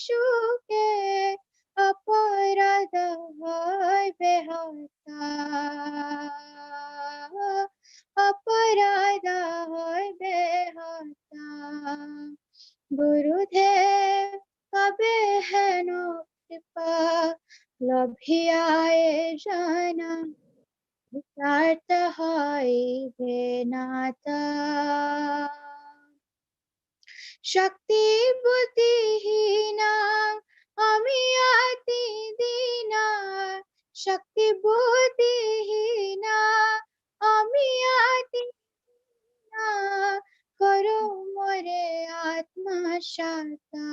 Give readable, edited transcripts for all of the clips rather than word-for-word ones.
সুখে অপরাধ হইবে হতা, অপরাধ হইবে হতা। গুরুদেব কবে হেন কৃপা লভিয়ায় জানা, যথার্থ হইবে নাতা। শক্তি বুদ্ধিহীনা আমি অতি দীনা, শক্তি বুদ্ধিহীনা আমি অতি দীনা, করো মোরে আত্মসাতা,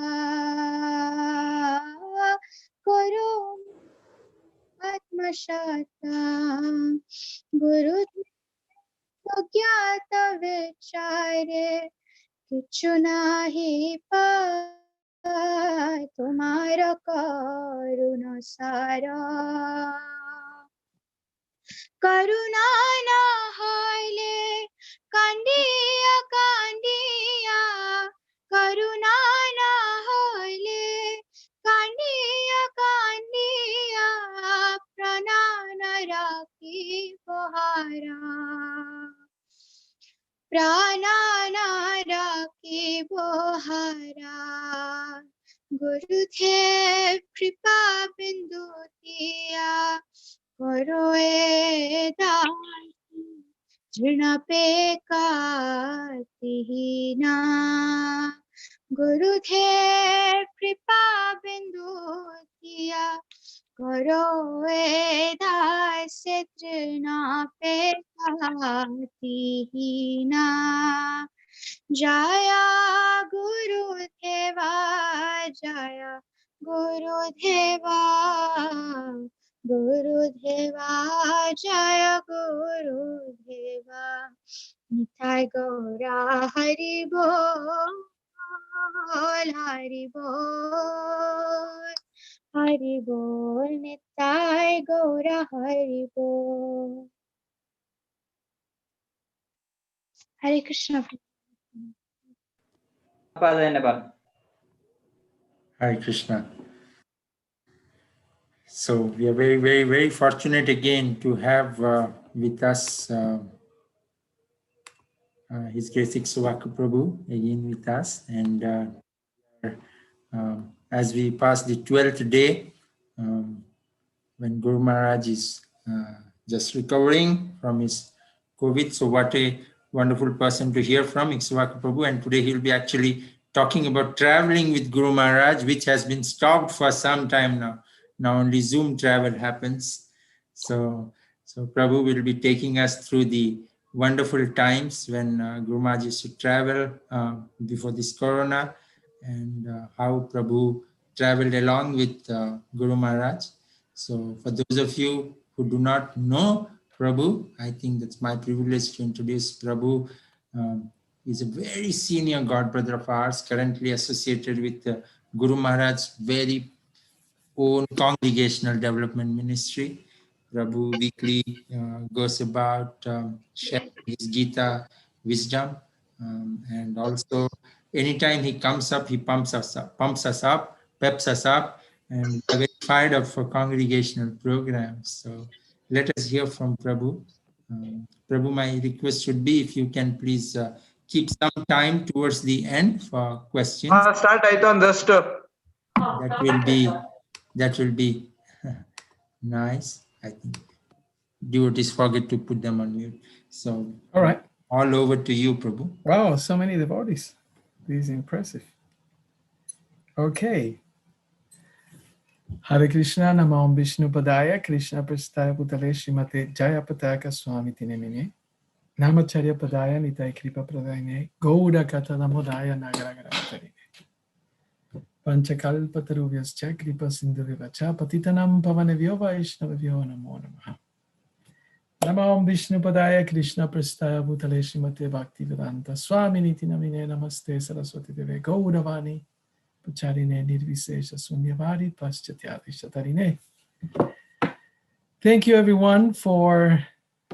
করো আত্মসাতা। গুরু অজ্ঞাত বিচারে কিছু নাহি পায়, তোমার করুণ সারা। করুণা না হইলে কান্দিয়া কান্দিয়া, করুণা না হইলে কান্দিয়া কান্দিয়া, প্রাণ রাখিব হারা, প্রাণ রাখিব হারা। গুরুদেব কৃপা বিন্দু দিয়া করো এ দাসী, তৃণাপেক্ষাতিহীনা। গুরুদেব কৃপা বিন্দু দিয়া করো এ দাসী, তৃণাপেক্ষাতিহীনা। জয়া গুরুদেবা, জয়া গুরুদেবা, গুরুদেবা জয় গুরুদেবা। নিতাই গৌরা হরি বল, হরি বল, হরি বল, নিতাই গৌরা হরি বল। হরে Krishna. Hare Krishna. So we are very, very, very fortunate again to have with us His Grace Iksvaku Prabhu again with us. And as we pass the 12th day, when Guru Maharaj is just recovering from his COVID, so what a wonderful person to hear from, Iksvaku Prabhu. And today he'll be actually talking about traveling with Guru Maharaj, which has been stopped for some time now. Now only Zoom travel happens. So Prabhu will be taking us through the wonderful times when Guru Maharaj used to travel before this corona, and how Prabhu traveled along with Guru Maharaj. So for those of you who do not know Prabhu, I think that's my privilege to introduce Prabhu. He's a very senior godbrother of ours, currently associated with Guru Maharaj's very own congregational development ministry. Prabhu weekly goes about sharing his Gita wisdom, and also anytime he comes up, he pumps us up, peps us up, and we're very fired up for congregational programs. So let us hear from Prabhu. Prabhu, my request would be if you can please keep some time towards the end for questions. Start on just. That will be nice. I think devotees forget to put them on mute. So all right, all over to you, Prabhu. Wow, so many devotees. This is impressive. Okay. Hare Krishna, Namo Vishnu Padaya, Krishna Prasthaya Putale Srimate Jayapataka Swami Tinamine, Namacharya Padaya Nitai Kripa Pradayane, Gouda Katalamodaya Nagaragaratarine, Panchakalpatarubhyascha Kripa Sindhuvivacha, Patitanam Pavanavyo Vaishnavavyo Namo Namaha. Namo Vishnu Padaya, Krishna Prasthaya Bhutale Srimate Bhaktivedanta Swami Niti Namine, Namaste Saraswati Deve Gaudavani Pacharine Nirvisesha Sunyavari Paschatyati Shatarine. Thank you everyone for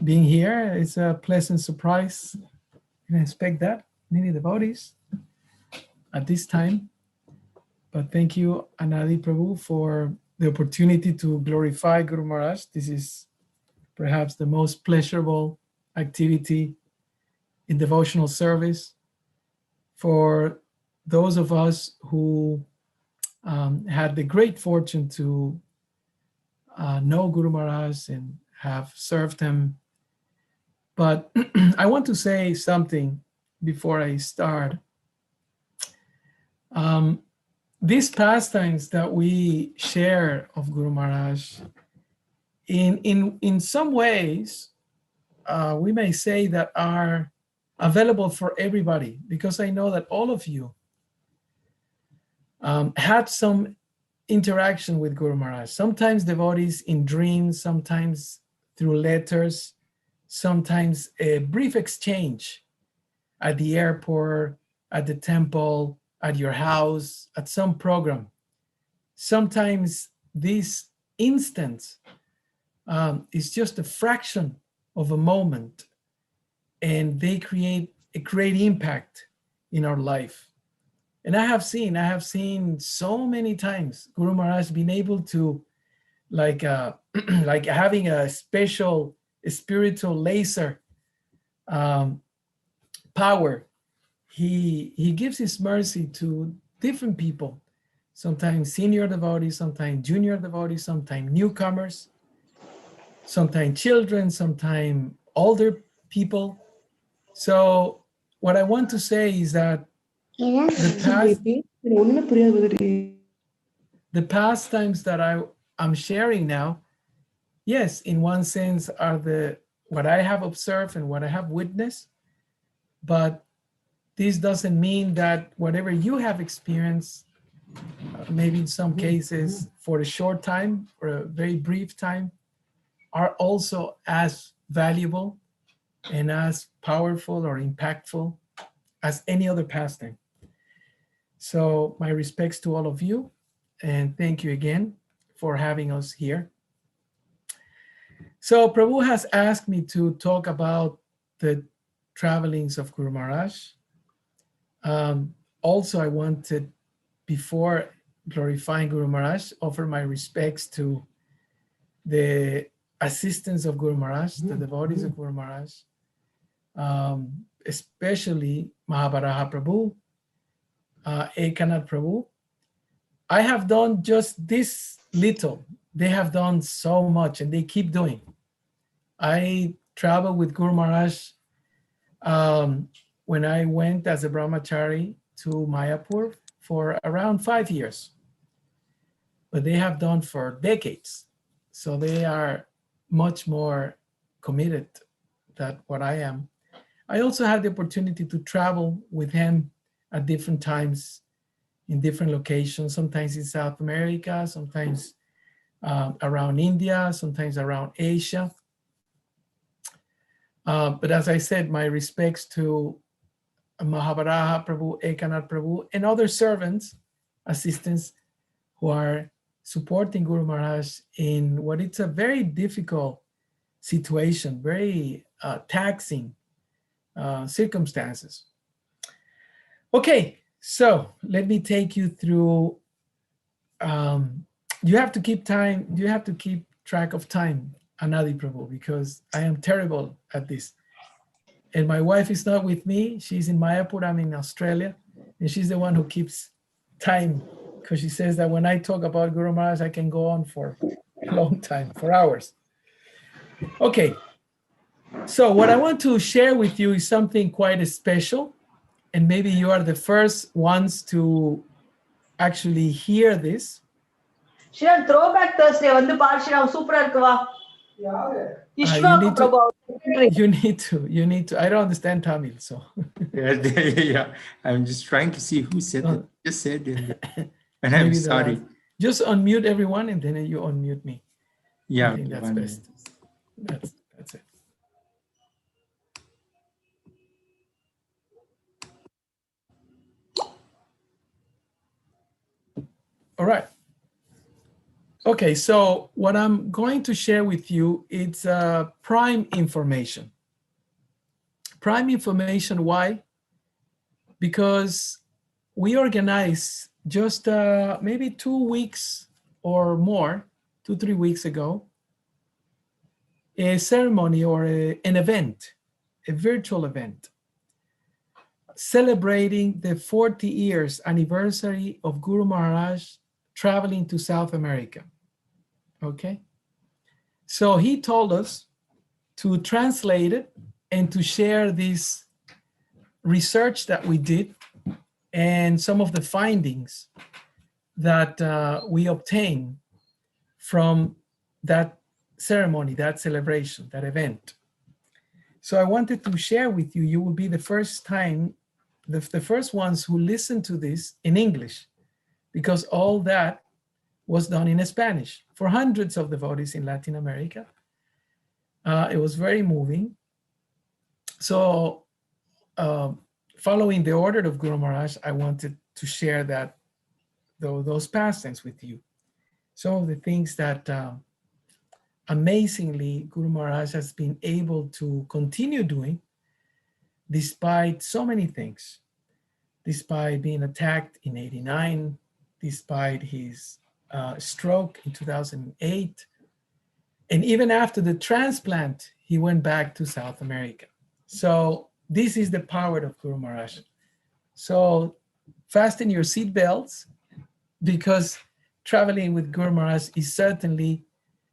being here. It's a pleasant surprise. I didn't expect that. Many devotees at this time. But thank you, Anadi Prabhu, for the opportunity to glorify Guru Maharaj. This is perhaps the most pleasurable activity in devotional service for those of us who had the great fortune to know Guru Maharaj and have served him. But I want to say something before I start. These pastimes that we share of Guru Maharaj, in some ways, we may say that are available for everybody, because I know that all of you had some interaction with Guru Maharaj. Sometimes devotees in dreams, sometimes through letters, sometimes a brief exchange at the airport, at the temple, at your house, at some program. Sometimes this instant is just a fraction of a moment, and they create a great impact in our life. And I have seen so many times Guru Maharaj been able to, like like having a special spiritual laser power. He gives his mercy to different people, sometimes senior devotees, sometimes junior devotees, sometimes newcomers, sometimes children, sometimes older people. So what I want to say is that the pastimes that I'm sharing now, yes, in one sense are what I have observed and what I have witnessed, but this doesn't mean that whatever you have experienced, maybe in some cases for a short time or a very brief time, are also as valuable and as powerful or impactful as any other pastime. So my respects to all of you, and thank you again for having us here. So Prabhu has asked me to talk about the travelings of Guru Maharaj. Also, I wanted, before glorifying Guru Maharaj, offer my respects to the assistants of Guru Maharaj, the devotees of Guru Maharaj, especially Mahabaraha Prabhu, Ekanath Prabhu. I have done just this little. They have done so much, and they keep doing. I traveled with Guru Maharaj when I went as a brahmachari to Mayapur for around 5 years. But they have done for decades. So they are much more committed than what I am. I also had the opportunity to travel with him at different times in different locations, sometimes in South America, sometimes around India, sometimes around Asia. But as I said, my respects to Mahabaraha Prabhu, Ekanath Prabhu, and other servants, assistants who are supporting Guru Maharaj in what it's a very difficult situation, very taxing circumstances. Okay, so let me take you through. You have to keep time. You have to keep track of time, Anadi Prabhu, because I am terrible at this. And my wife is not with me. She's in Mayapur. I'm in Australia. And she's the one who keeps time, because she says that when I talk about Guru Maharaj, I can go on for a long time, for hours. Okay. So what I want to share with you is something quite special. And maybe you are the first ones to actually hear this. Shiran, throwback Thursday வந்து பாரு Shiran, super இருக்குவா. Iksvaku Prabhu. You need to. I don't understand Tamil, so. Yeah, I'm just trying to see who said it. Just said it. And I'm sorry. Just unmute everyone, and then you unmute me. Yeah, I think that's best. That's it. All right. Okay, so what I'm going to share with you is prime information. Prime information, why? Because we organize just maybe 2 weeks or more, 2-3 weeks ago, a ceremony or an event, a virtual event, celebrating the 40 years anniversary of Guru Maharaj traveling to South America. Okay? So he told us to translate it and to share this research that we did and some of the findings that we obtained from that ceremony, that celebration, that event. So I wanted to share with you, you will be the first time, the first ones who listen to this in English, because all that was done in Spanish for hundreds of devotees in Latin America. It was very moving. So following the order of Guru Maharaj, I wanted to share that those pastimes with you. Some of the things that amazingly Guru Maharaj has been able to continue doing despite so many things, despite being attacked in '89, despite his stroke in 2008, and even after the transplant, he went back to South America. So this is the power of Guru Maharaj. So fasten your seatbelts, because traveling with Guru Maharaj is certainly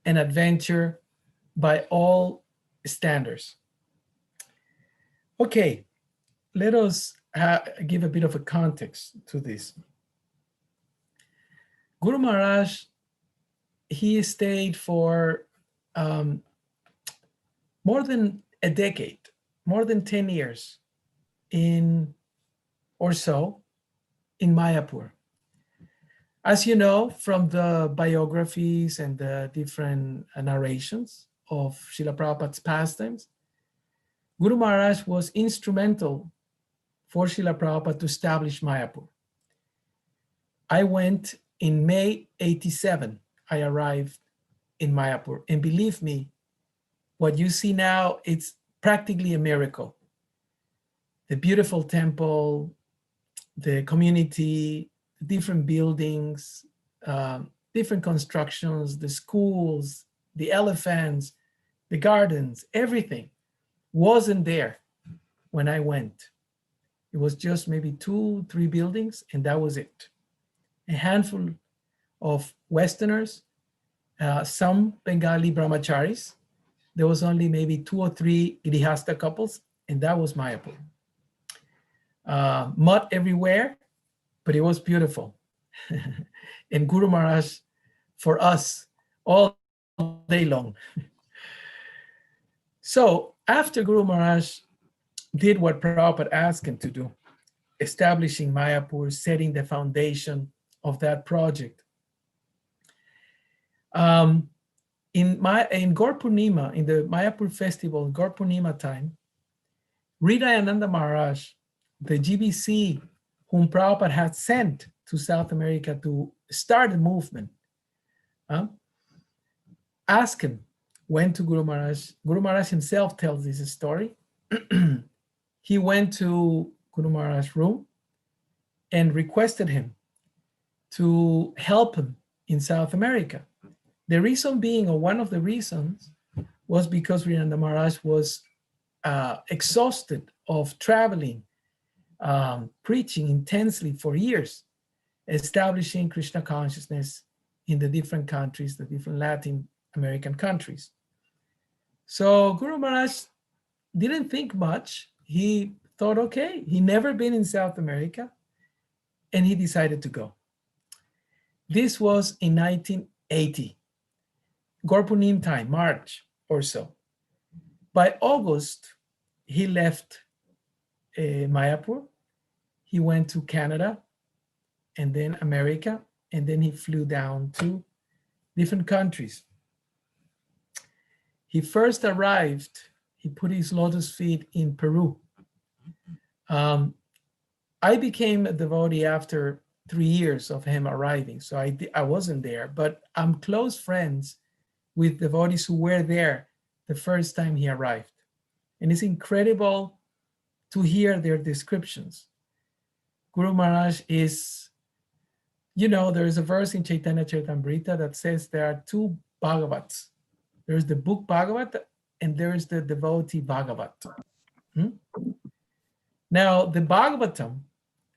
an adventure by all standards. Okay, let us give a bit of a context to this. Guru Maharaj, he stayed for more than a decade, more than 10 years or so in Mayapur. As you know from the biographies and the different narrations of Srila Prabhupada's pastimes, Guru Maharaj was instrumental for Srila Prabhupada to establish Mayapur. I went in May '87. I arrived in Mayapur, and believe me, what you see now, it's practically a miracle. The beautiful temple, the community, different buildings, different constructions, the schools, the elephants, the gardens, everything wasn't there when I went. It was just maybe 2-3 buildings, and that was it. A handful of Westerners, some Bengali brahmacharis. There was only maybe 2 or 3 grihasta couples, and that was Mayapur. Mud everywhere, but it was beautiful. And Guru Maharaj for us all day long. So after Guru Maharaj did what Prabhupada asked him to do, establishing Mayapur, setting the foundation of that project, in Gaur Purnima, in the Mayapur festival, Gaur Purnima time, Hridayananda Maharaj, the GBC whom Prabhupada had sent to South America to start the movement, asked him, went to Guru Maharaj. Guru Maharaj himself tells this story. He went to Guru Maharaj's room and requested him to help him in South America. The reason being, or one of the reasons, was because Hridayananda Maharaj was exhausted of traveling, preaching intensely for years, establishing Krishna consciousness in the different countries, the different Latin American countries. So Guru Maharaj didn't think much. He thought, okay, he never been in South America, and he decided to go. This was in 1980, Gaur Purnima time, March or so. By August, he left Mayapur. He went to Canada and then America, and then he flew down to different countries. He first arrived, he put his lotus feet in Peru. I became a devotee after 3 years of him arriving, so I wasn't there, but I'm close friends with devotees who were there the first time he arrived. And it's incredible to hear their descriptions. Guru Maharaj is you know, there is a verse in Chaitanya Charitamrita that says there are two Bhagavats. There's the book Bhagavat and there is the devotee Bhagavat. Now, the Bhagavatam,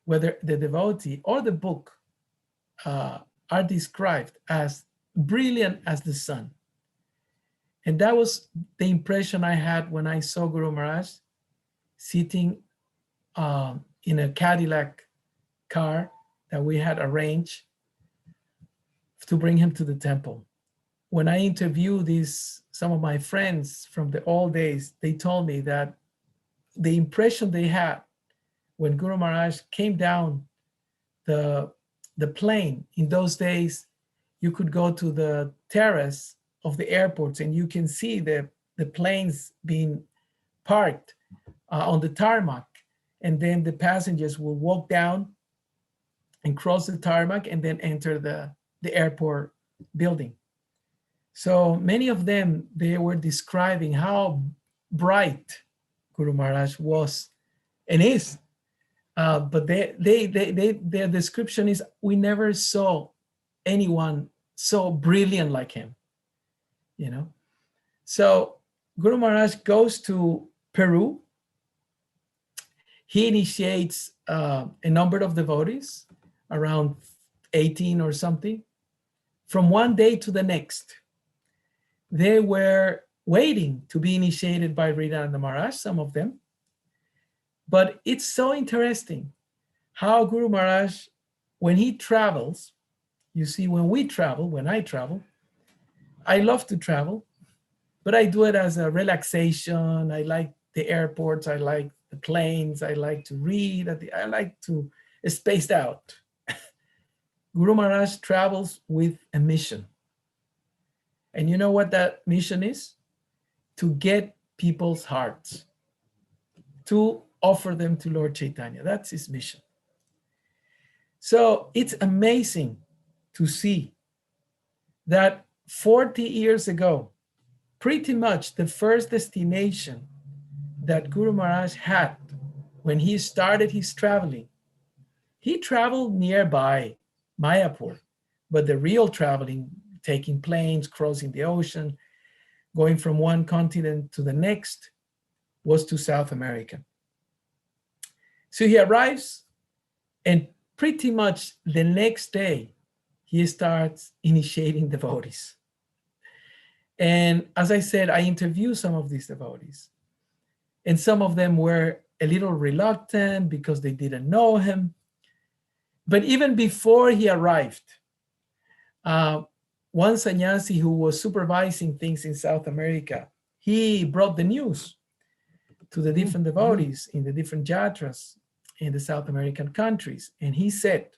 whether the devotee or the book, are described as brilliant as the sun. And that was the impression I had when I saw Guru Maharaj sitting in a Cadillac car that we had arranged to bring him to the temple. When I interviewed some of my friends from the old days, they told me that the impression they had when Guru Maharaj came down the plane, in those days, you could go to the terrace of the airports and you can see the planes being parked on the tarmac. And then the passengers will walk down and cross the tarmac and then enter the airport building. So many of them, they were describing how bright Guru Maharaj was and is. But their description is, we never saw anyone so brilliant like him, you know. So Guru Maharaj goes to Peru. He initiates a number of devotees, around 18 or something. From one day to the next, they were waiting to be initiated by Hridayananda Maharaj, some of them. But it's so interesting how Guru Maharaj, when he travels, you see, when I travel, I love to travel, but I do it as a relaxation. I like the airports, I like the planes, I like to read, I like to space out. Guru Maharaj travels with a mission. And you know what that mission is? To get people's hearts, to offer them to Lord Chaitanya. That's his mission. So it's amazing to see that 40 years ago, pretty much the first destination that Guru Maharaj had when he started his traveling, he traveled nearby Mayapur, but the real traveling, taking planes, crossing the ocean, going from one continent to the next, was to South America. So he arrives, and pretty much the next day, he starts initiating devotees. And as I said, I interviewed some of these devotees. And some of them were a little reluctant because they didn't know him. But even before he arrived, one sannyasi who was supervising things in South America, he brought the news to the different devotees in the different yatras in the South American countries. And he said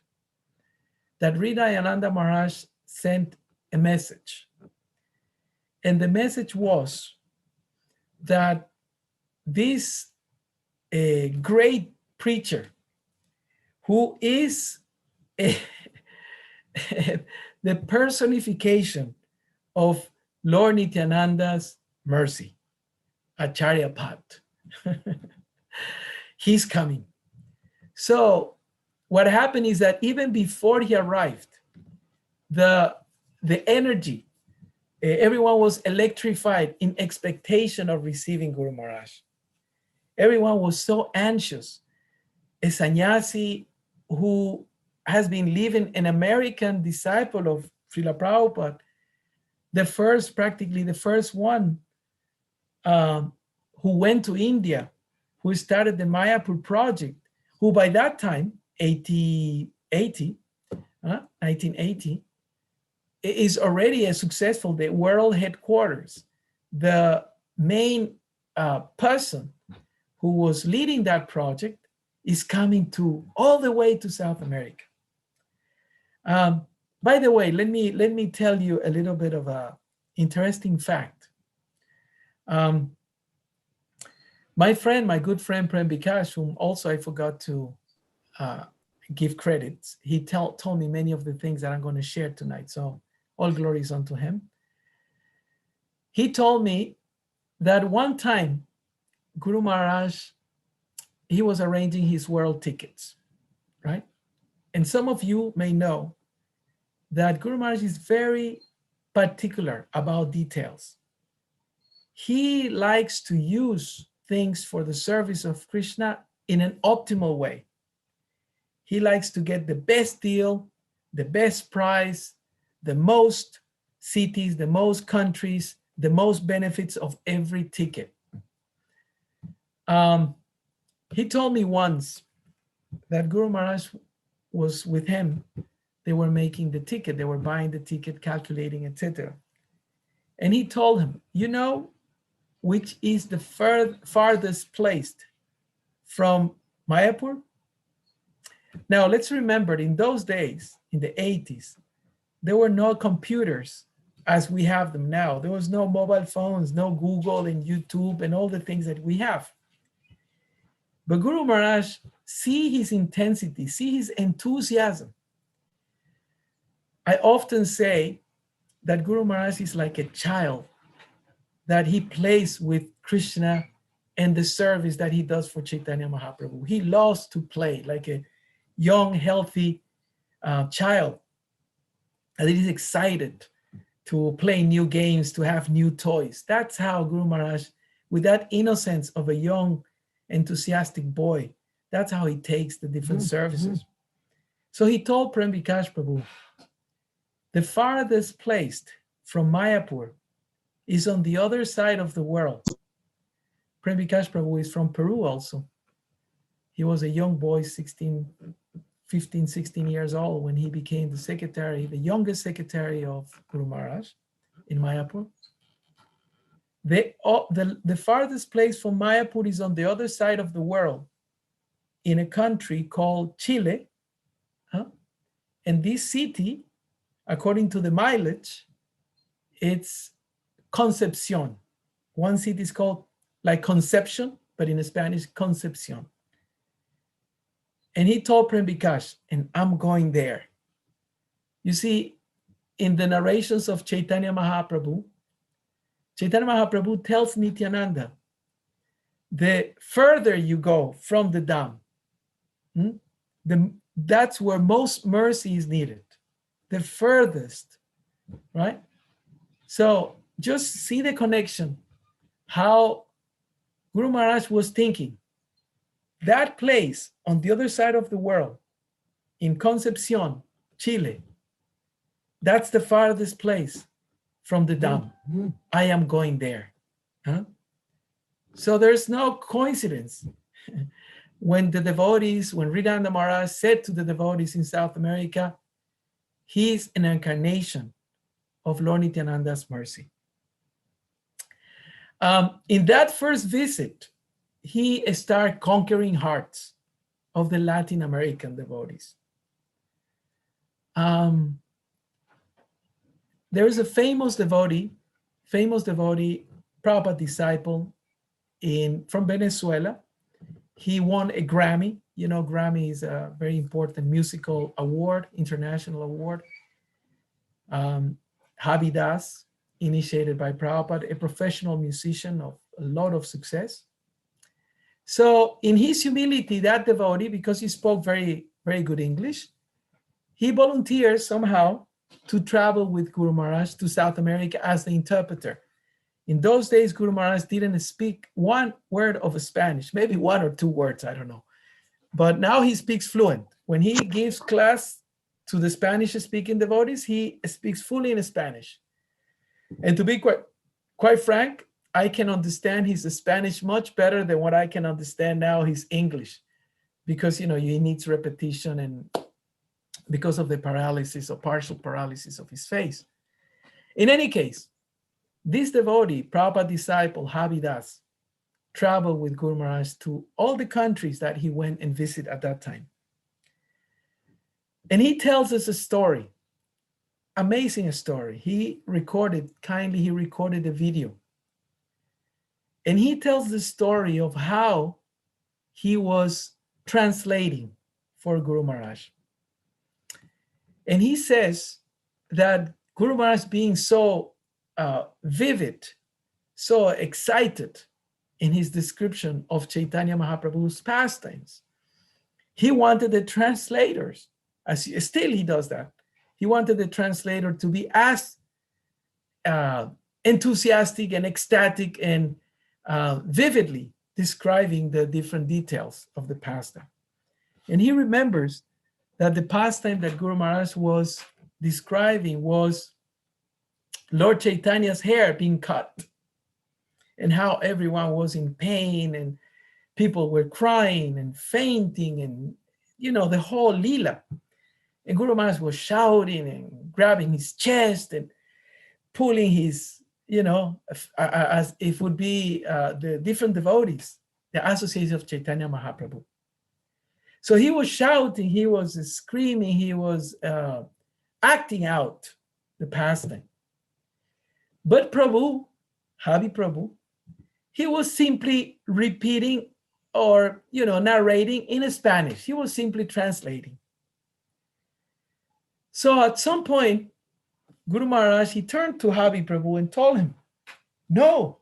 that Hridayananda Maharaj sent a message. And the message was that this great preacher, who is the personification of Lord Nityananda's mercy, Acharyapat, he's coming. So what happened is that even before he arrived, the energy, everyone was electrified in expectation of receiving Guru Maharaj. Everyone was so anxious. A sannyasi who has been living, an American disciple of Srila Prabhupada, practically the first one who went to India, who started the Mayapur project, who by that time, 1980, is already a successful, the world headquarters. The main person who was leading that project is coming all the way to South America. By the way, let me tell you a little bit of a interesting fact. My good friend Prem Bikash, whom also I forgot to give credits, he told me many of the things that I'm going to share tonight. So all glory is unto him. He told me that one time Guru Maharaj, he was arranging his world tickets, right? And some of you may know that Guru Maharaj is very particular about details. He likes to use things for the service of Krishna in an optimal way. He likes to get the best deal, the best price, the most cities, the most countries, the most benefits of every ticket. He told me once that Guru Maharaj was with him. They were making the ticket, they were buying the ticket, calculating, etc. And he told him, you know, which is the farthest placed from Mayapur? Now, let's remember, in those days, in the 80s, there were no computers as we have them now. There was no mobile phones, no Google and YouTube and all the things that we have. But Guru Maharaj, see his intensity, see his enthusiasm. I often say that Guru Maharaj is like a child, that he plays with Krishna and the service that he does for Chaitanya Mahaprabhu. He loves to play like a young, healthy child. And he is excited to play new games, to have new toys. That's how Guru Maharaj, with that innocence of a young, enthusiastic boy, that's how he takes the different services. So he told Prem Vikash Prabhu, the farthest placed from Mayapur is on the other side of the world. Prem Vikash Prabhu is from Peru also. He was a young boy, 15, 16 years old when he became the secretary, the youngest secretary of Guru Maharaj in Mayapur. The farthest place from Mayapur is on the other side of the world in a country called Chile. And this city, according to the mileage, it's Concepcion. One city is called like Conception, but in Spanish, Concepcion. And he told Prem Vikash, and I'm going there. You see, in the narrations of Chaitanya Mahaprabhu tells Nityananda, the further you go from the Dham, that's where most mercy is needed. The furthest, right? So just see the connection, how Guru Maharaj was thinking. That place on the other side of the world, in Concepcion, Chile, that's the farthest place from the Dham. I am going there. So there's no coincidence. When Hridayananda Maharaj said to the devotees in South America, he's an incarnation of Lord Nityananda's mercy. In that first visit, he started conquering hearts of the Latin American devotees. There is a famous devotee, Prabhupada disciple from Venezuela. He won a Grammy. You know, Grammy is a very important musical award, international award. Habidas, initiated by Prabhupada, a professional musician of a lot of success. So in his humility, that devotee, because he spoke very, very good English, he volunteered somehow to travel with Guru Maharaj to South America as the interpreter. In those days, Guru Maharaj didn't speak one word of Spanish, maybe one or two words, I don't know. But now he speaks fluent. When he gives class to the Spanish-speaking devotees, he speaks fully in Spanish. And to be quite frank, I can understand his Spanish much better than what I can understand now his English, because he needs repetition and because of the paralysis or partial paralysis of his face. In any case, this devotee, Prabhupada disciple, Habidas, traveled with Guru Maharaj to all the countries that he went and visited at that time. And he tells us a story, amazing story. He recorded a video. And he tells the story of how he was translating for Guru Maharaj. And he says that Guru Maharaj, being so vivid, so excited in his description of Chaitanya Mahaprabhu's pastimes, he wanted the translators, still he does that, He wanted the translator to be as enthusiastic and ecstatic and vividly describing the different details of the pastime. And he remembers that the pastime that Guru Maharaj was describing was Lord Chaitanya's hair being cut, and how everyone was in pain and people were crying and fainting, and the whole lila. And Guru Maharaj was shouting and grabbing his chest and pulling his, as if would be the different devotees, the associates of Chaitanya Mahaprabhu. So he was shouting, he was screaming, he was acting out the pastime. But Prabhu, Hari Prabhu, he was simply repeating or, narrating in Spanish. He was simply translating. So at some point, Guru Maharaj, he turned to Hari Prabhu and told him, no,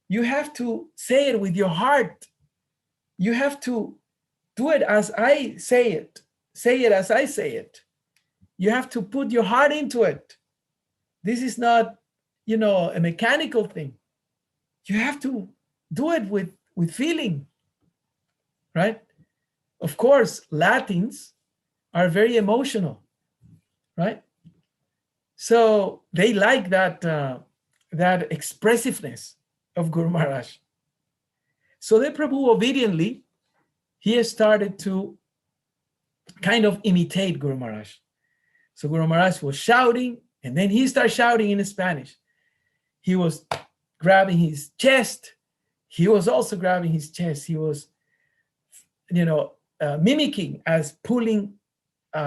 you have to say it with your heart. You have to do it as I say it. Say it as I say it. You have to put your heart into it. This is not, a mechanical thing. You have to do it with feeling, right? Of course, Latins are very emotional, right? So they like that expressiveness of Guru Maharaj. So the Prabhu obediently, he started to kind of imitate Guru Maharaj. So Guru Maharaj was shouting, and then he started shouting in Spanish. He was grabbing his chest. He was also grabbing his chest. He was, mimicking as pulling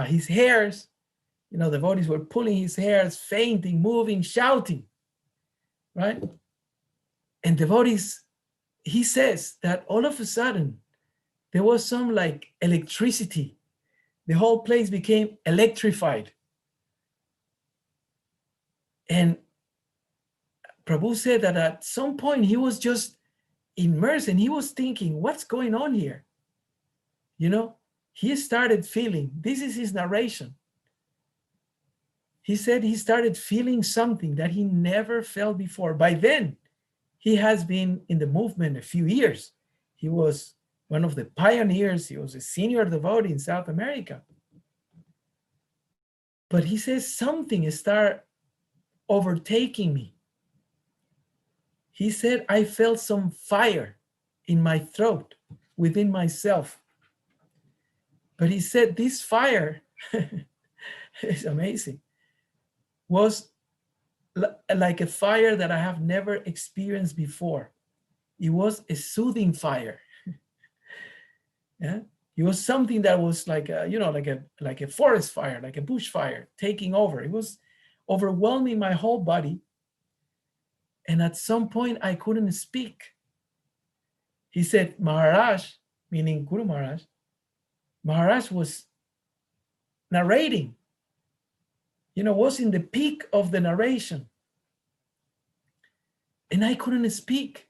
his hairs. The devotees were pulling his hairs, fainting, moving, shouting, right? And devotees, he says that all of a sudden, there was some like electricity. The whole place became electrified. And Prabhu said that at some point he was just immersed and he was thinking, what's going on here? He started feeling, this is his narration. He said he started feeling something that he never felt before. By then, he has been in the movement a few years. He was one of the pioneers. He was a senior devotee in South America. But he says something started overtaking me. He said, I felt some fire in my throat, within myself. But he said this fire, it's amazing, was like a fire that I have never experienced before. It was a soothing fire. Yeah, it was something that was like a forest fire, like a bush fire taking over. It was overwhelming my whole body. And at some point I couldn't speak. He said, Maharaj, meaning Guru Maharaj, Maharaj was narrating, was in the peak of the narration. And I couldn't speak.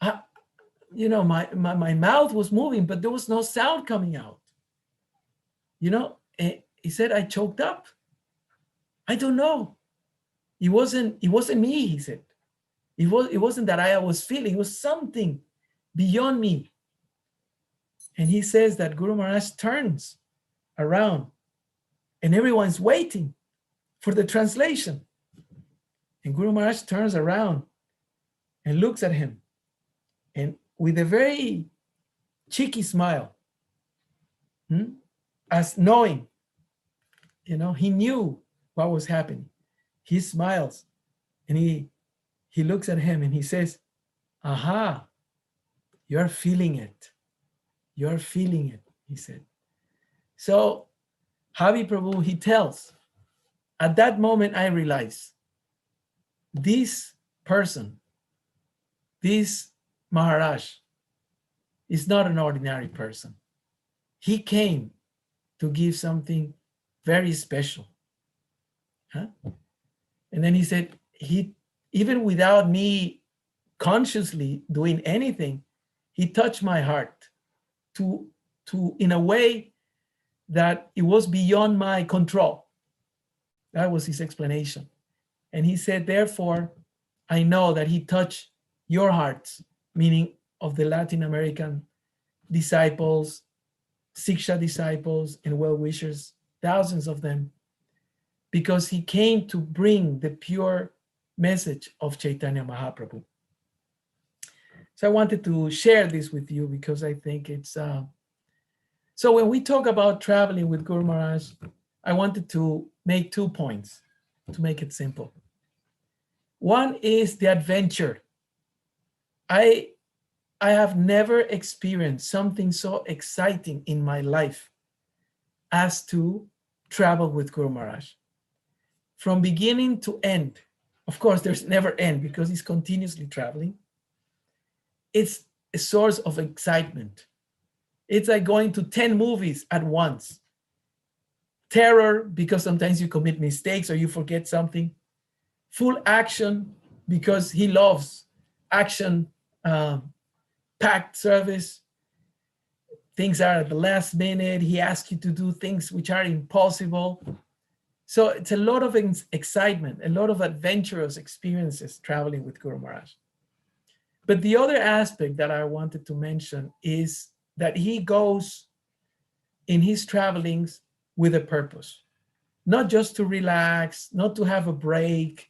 My mouth was moving, but there was no sound coming out. He said, I choked up. I don't know. It wasn't me, he said. It wasn't that I was feeling, it was something beyond me. And he says that Guru Maharaj turns around and everyone's waiting for the translation. And Guru Maharaj turns around and looks at him, and with a very cheeky smile, as knowing, he knew what was happening. He smiles and he looks at him and he says, aha, you're feeling it. You're feeling it, he said. So Hari Prabhu, he tells, at that moment I realized this person, this Maharaj, is not an ordinary person. He came to give something very special. And then he said, even without me consciously doing anything, he touched my heart to in a way that it was beyond my control. That was his explanation. And he said, therefore, I know that he touched your hearts, meaning of the Latin American disciples, Siksha disciples, and well-wishers, thousands of them, because he came to bring the pure message of Chaitanya Mahaprabhu. So I wanted to share this with you because I think it's... So when we talk about traveling with Guru Maharaj, I wanted to make 2 points to make it simple. One is the adventure. I have never experienced something so exciting in my life as to travel with Guru Maharaj. From beginning to end, of course, there's never end because he's continuously traveling. It's a source of excitement. It's like going to 10 movies at once. Terror, because sometimes you commit mistakes or you forget something. Full action, because he loves action, packed service. Things are at the last minute. He asks you to do things which are impossible. So it's a lot of excitement, a lot of adventurous experiences traveling with Guru Maharaj. But the other aspect that I wanted to mention is that he goes in his travelings with a purpose, not just to relax, not to have a break,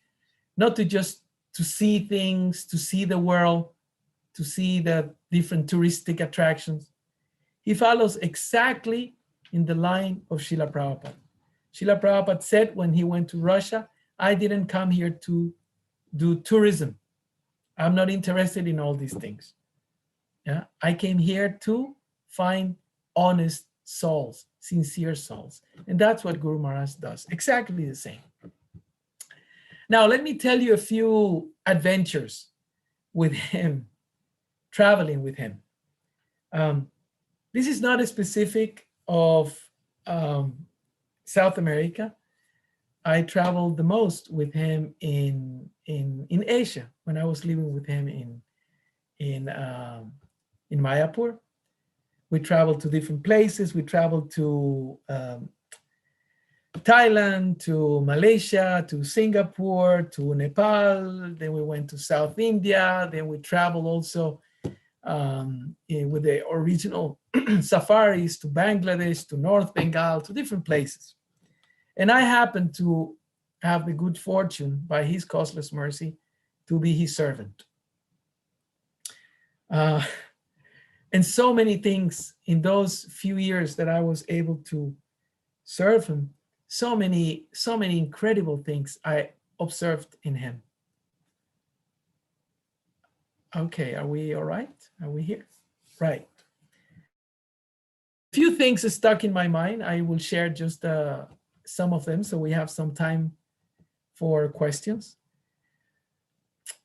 not to just to see things, to see the world, to see the different touristic attractions. He follows exactly in the line of Srila Prabhupada. Srila Prabhupada said when he went to Russia, I didn't come here to do tourism. I'm not interested in all these things. Yeah, I came here to find honest souls, sincere souls. And that's what Guru Maharaj does, exactly the same. Now, let me tell you a few adventures with him, traveling with him. This is not a specific of South America. I traveled the most with him in Asia when I was living with him in Mayapur. We traveled to different places. We traveled to Thailand, to Malaysia, to Singapore, to Nepal. Then we went to South India. Then we traveled also with the original safaris to Bangladesh, to North Bengal, to different places. And I happened to have the good fortune, by his causeless mercy, to be his servant. And so many things in those few years that I was able to serve him, so many incredible things I observed in him. Okay, are we all right? Are we here? Right. A few things are stuck in my mind. I will share just some of them so we have some time for questions.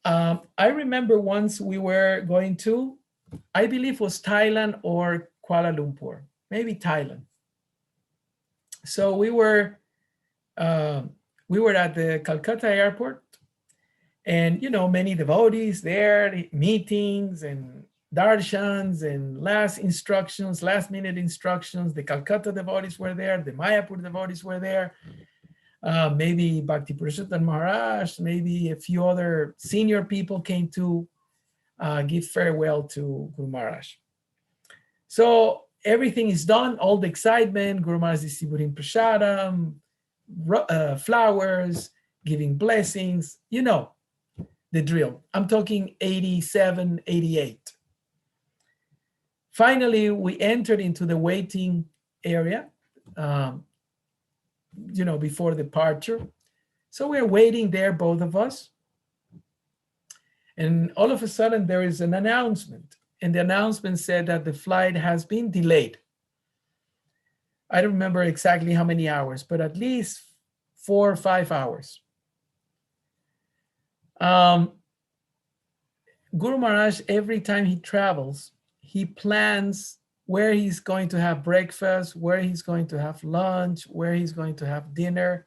I remember once we were going to, I believe it was Thailand or Kuala Lumpur, maybe Thailand. So we were at the Calcutta airport, and many devotees there, meetings and darshans and last minute instructions. The Calcutta devotees were there, the Mayapur devotees were there, maybe Bhakti Purushottam Maharaj, maybe a few other senior people came to give farewell to Guru Maharaj. So everything is done, all the excitement, Guru Maharaj distributing prasadam, flowers, giving blessings, the drill. I'm talking 87, 88. Finally, we entered into the waiting area, before departure. So we're waiting there, both of us. And all of a sudden, there is an announcement. And the announcement said that the flight has been delayed. I don't remember exactly how many hours, but at least 4 or 5 hours. Guru Maharaj, every time he travels, he plans where he's going to have breakfast, where he's going to have lunch, where he's going to have dinner,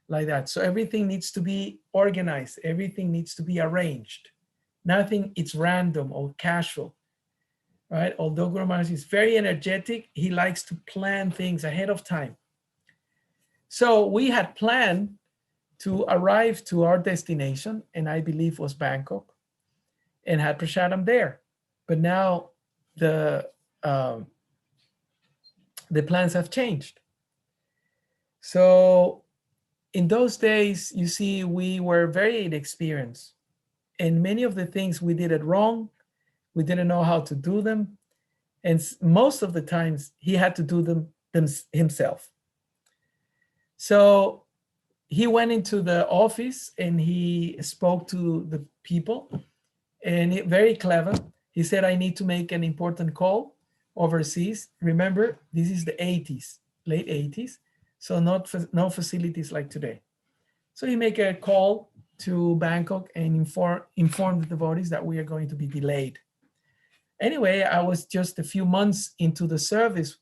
like that. So everything needs to be organized. Everything needs to be arranged. Nothing is random or casual, right? Although Guru Maharaj is very energetic, he likes to plan things ahead of time. So we had planned to arrive to our destination, and I believe was Bangkok, and had prasadam there. But now the plans have changed. So in those days, you see, we were very inexperienced, and many of the things we did it wrong. We didn't know how to do them, and most of the times he had to do them himself. So he went into the office and he spoke to the people, and very clever. He said, I need to make an important call overseas. Remember, this is the 80s, late 80s. So no facilities like today. So he make a call to Bangkok and inform the devotees that we are going to be delayed. Anyway, I was just a few months into the service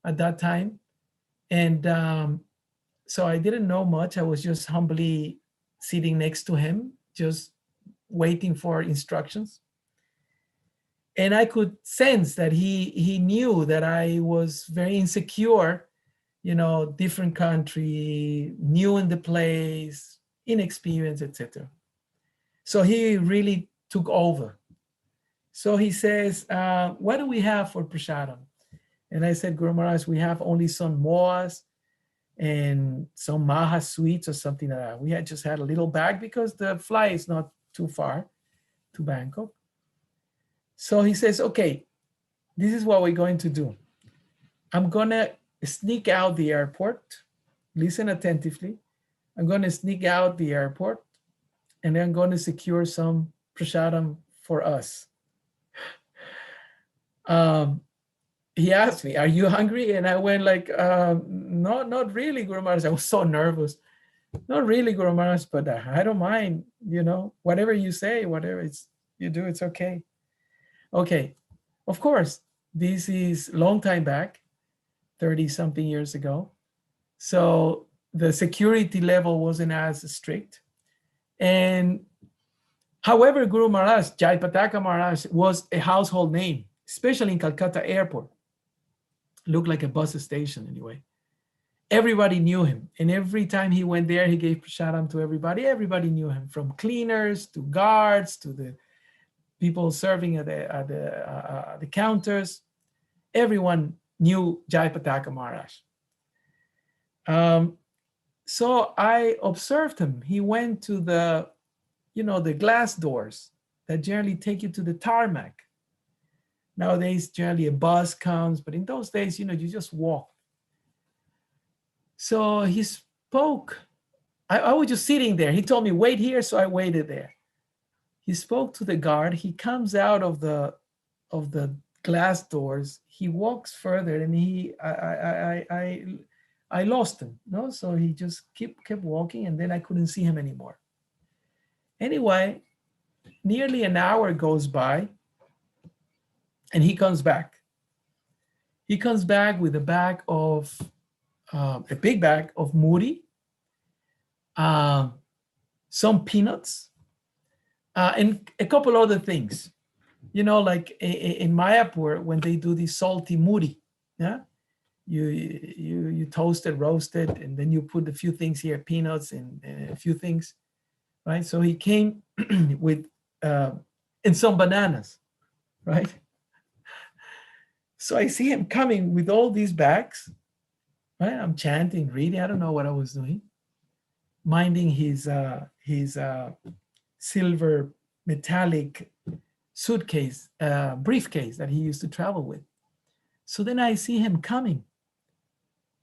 at that time. And so I didn't know much. I was just humbly sitting next to him, just waiting for instructions. And I could sense that he knew that I was very insecure, different country, new in the place, inexperienced, etc. So he really took over. So he says, what do we have for prasadam? And I said, Guru Maharaj, we have only some moas and some maha sweets or something like that. We had just had a little bag because the flight is not too far to Bangkok. So he says, okay, this is what we're going to do. I'm going to sneak out the airport. Listen attentively. I'm going to sneak out the airport, and then I'm going to secure some prasadam for us. He asked me, are you hungry? And I went like, no, not really, Guru Maharaj. I was so nervous. Not really, Guru Maharaj, but I don't mind, whatever you say, whatever you do, it's okay. Okay, of course, this is a long time back, 30-something years ago. So the security level wasn't as strict. And however, Guru Maharaj, Jayapataka Maharaj, was a household name, especially in Calcutta airport. Looked like a bus station anyway. Everybody knew him. And every time he went there, he gave prasadam to everybody. Everybody knew him, from cleaners to guards to the people serving at the counters. Everyone knew Jayapataka Maharaj. So I observed him. He went to the glass doors that generally take you to the tarmac. Nowadays, generally a bus comes, but in those days, you just walk. So he spoke. I was just sitting there. He told me, wait here, so I waited there. He spoke to the guard. He comes out of the glass doors. He walks further, and I lost him. No, so he just kept walking, and then I couldn't see him anymore. Anyway, nearly an hour goes by, and he comes back. He comes back with a big bag of muri, some peanuts, and a couple other things. Like in Mayapur, when they do the salty muri, yeah, you toast it, roast it, and then you put a few things here, peanuts and a few things, right? So he came with and some bananas, right? So I see him coming with all these bags, right? I'm chanting, reading. I don't know what I was doing, minding his silver metallic suitcase, briefcase that he used to travel with. So then I see him coming.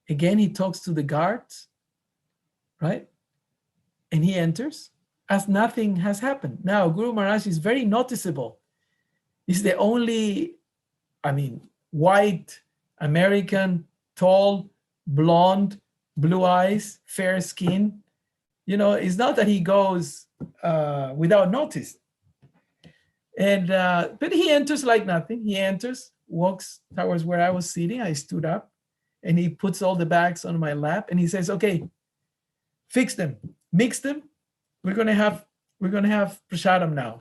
Again, he talks to the guards, right? And he enters as nothing has happened. Now, Guru Maharaj is very noticeable. He's the only, white, American, tall, blonde, blue eyes, fair skin. It's not that he goes without notice. And but he enters like nothing. He enters, walks towards where I was sitting. I stood up, and he puts all the bags on my lap, and he says, "Okay, fix them, mix them. We're gonna have prasadam now."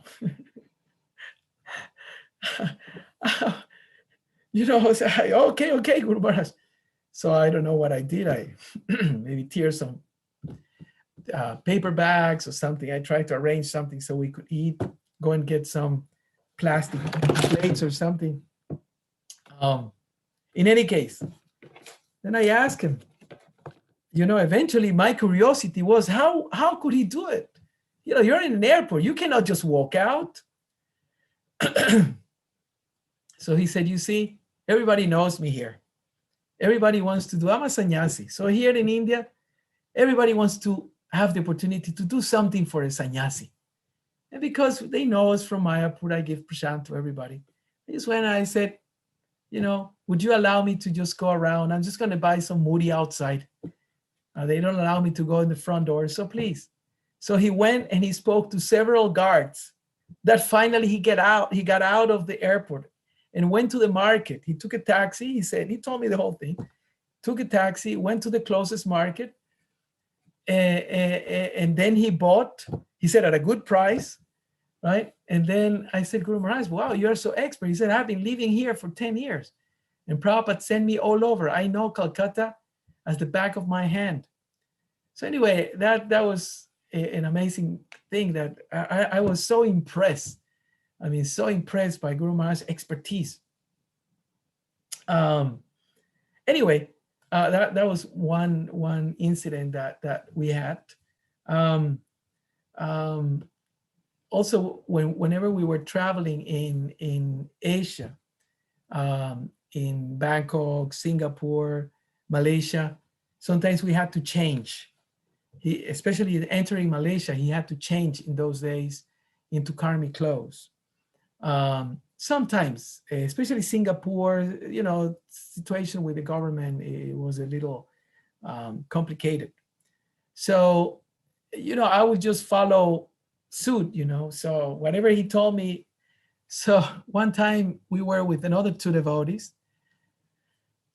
Okay, Guru Maharaj. So I don't know what I did. I maybe tear some paper bags or something. I tried to arrange something so we could eat, go and get some plastic plates or something. In any case, then I asked him, eventually my curiosity was, how could he do it? You're in an airport, you cannot just walk out. So he said, you see, everybody knows me here. Everybody wants to do, I'm a sannyasi. So here in India, everybody wants to have the opportunity to do something for a sannyasi. And because they know us from Mayapur, I give prashant to everybody. I just went and I said, would you allow me to just go around? I'm just going to buy some muri outside. They don't allow me to go in the front door, so please. So he went and he spoke to several guards that finally he got out of the airport and went to the market. He took a taxi. He told me the whole thing. Took a taxi, went to the closest market, and then he bought, he said, at a good price, right? And then I said, Guru Maharaj, wow, you're so expert. He said, I've been living here for 10 years. And Prabhupada sent me all over. I know Calcutta as the back of my hand. So anyway, that was an amazing thing that I was so impressed. I mean, so impressed by Guru Maharaj's expertise. Anyway, that was one incident that we had. Also, whenever we were traveling in Asia, in Bangkok, Singapore, Malaysia, sometimes we had to change. Especially entering Malaysia, he had to change in those days into karmic clothes. Sometimes, especially Singapore, situation with the government, it was a little complicated. So, I would just follow suit, so whatever he told me. So one time we were with another two devotees,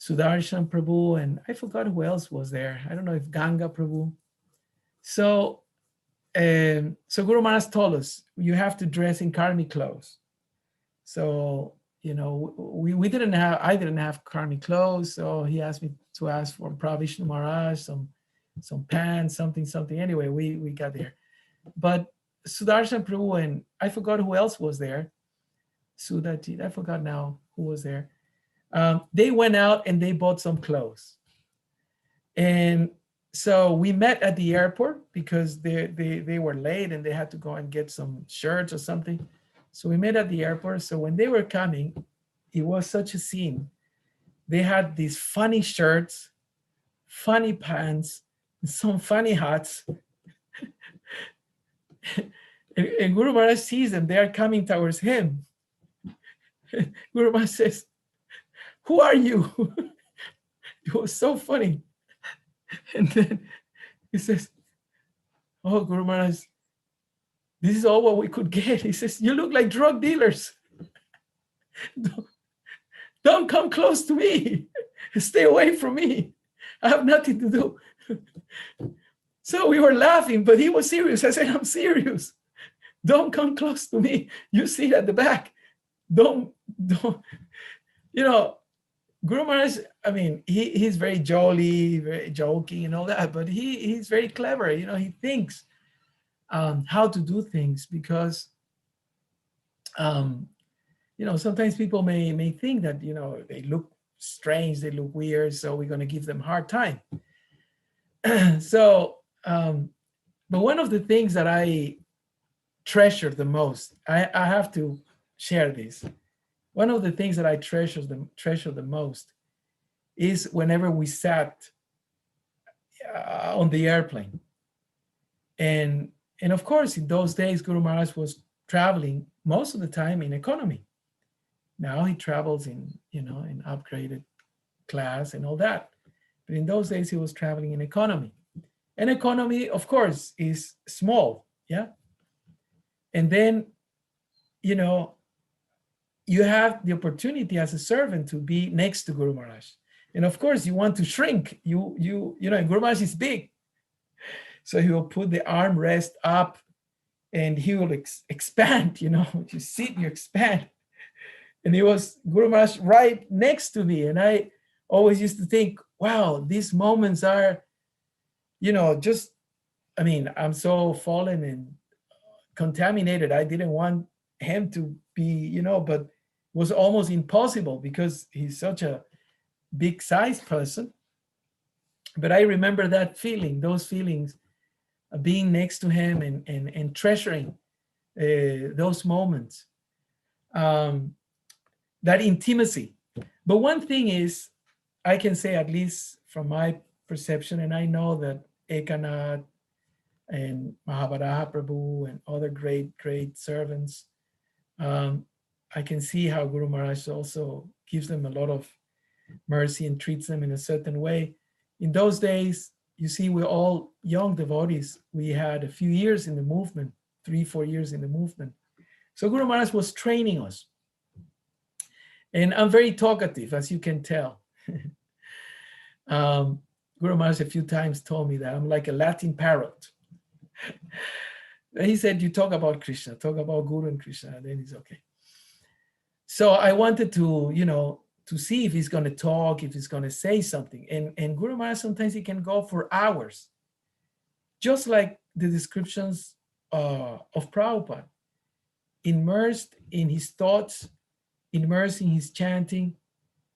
Sudarshan Prabhu, and I forgot who else was there. I don't know if Ganga Prabhu. So Guru Maharaj told us, you have to dress in karmic clothes. So, I didn't have karmic clothes. So he asked me to ask for Prabhu Vishnu Maharaj, some pants, something. Anyway, we got there. But Sudarshan Prabhu and I forgot who else was there. Sudajit, I forgot now who was there. They went out and they bought some clothes. And so we met at the airport because they were late and they had to go and get some shirts or something. So we met at the airport. So when they were coming, it was such a scene. They had these funny shirts, funny pants, some funny hats. And Guru Maharaj sees them. They are coming towards him. Guru Maharaj says, who are you? It was so funny. And then he says, oh, Guru Maharaj, this is all what we could get. He says, you look like drug dealers. Don't come close to me. Stay away from me. I have nothing to do. So we were laughing, but he was serious. I said, I'm serious. Don't come close to me. You sit at the back. Don't. Guru Maharaj, I mean, he's very jolly, very joking and all that, but he's very clever. He thinks how to do things because, sometimes people may think that, they look strange, they look weird, so we're going to give them a hard time. So, but one of the things that I treasure the most, I have to share this. One of the things that I treasure the most is whenever we sat on the airplane. And of course, in those days, Guru Maharaj was traveling most of the time in economy. Now he travels in upgraded class and all that. But in those days, he was traveling in economy. And economy, of course, is small, yeah? And then, you have the opportunity as a servant to be next to Guru Maharaj. And of course, you want to shrink. Guru Maharaj is big. So he will put the armrest up and he will expand, you sit, you expand. And it was Guru Maharaj right next to me. And I always used to think, wow, these moments are, just I mean, I'm so fallen and contaminated. I didn't want him to be, but it was almost impossible because he's such a big size person. But I remember that feeling, those feelings, being next to him and treasuring those moments, that intimacy. But one thing is, I can say, at least from my perception, and I know that Ekanath and Mahabharata Prabhu and other great servants, I can see how Guru Maharaj also gives them a lot of mercy and treats them in a certain way. In those days, you see, we're all young devotees. We had a few years in the movement, 3-4 years in the movement. So Guru Maharaj was training us. And I'm very talkative, as you can tell. Guru Maharaj a few times told me that I'm like a Latin parrot. He said, you talk about Krishna, talk about Guru and Krishna, and then it's okay. So I wanted to, to see if he's going to talk, if he's going to say something. And Guru Maharaj, sometimes he can go for hours, just like the descriptions of Prabhupada, immersed in his thoughts, immersed in his chanting.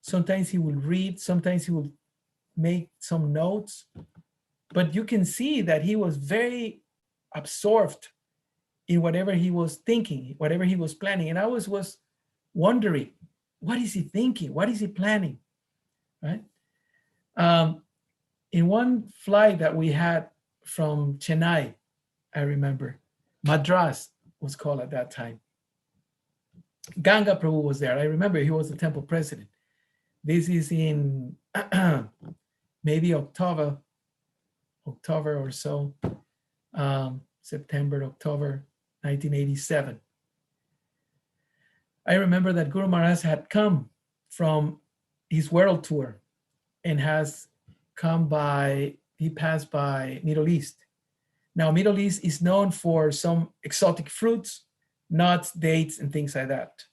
Sometimes he will read, sometimes he will make some notes, but you can see that he was very absorbed in whatever he was thinking, whatever he was planning. And I was wondering, what is he thinking? What is he planning? Right? In one flight that we had from Chennai, I remember, Madras was called at that time. Ganga Prabhu was there. I remember he was the temple president. This is in maybe October or so, September, October 1987. I remember that Guru Maharaj had come from his world tour and he passed by Middle East. Now, Middle East is known for some exotic fruits, nuts, dates, and things like that.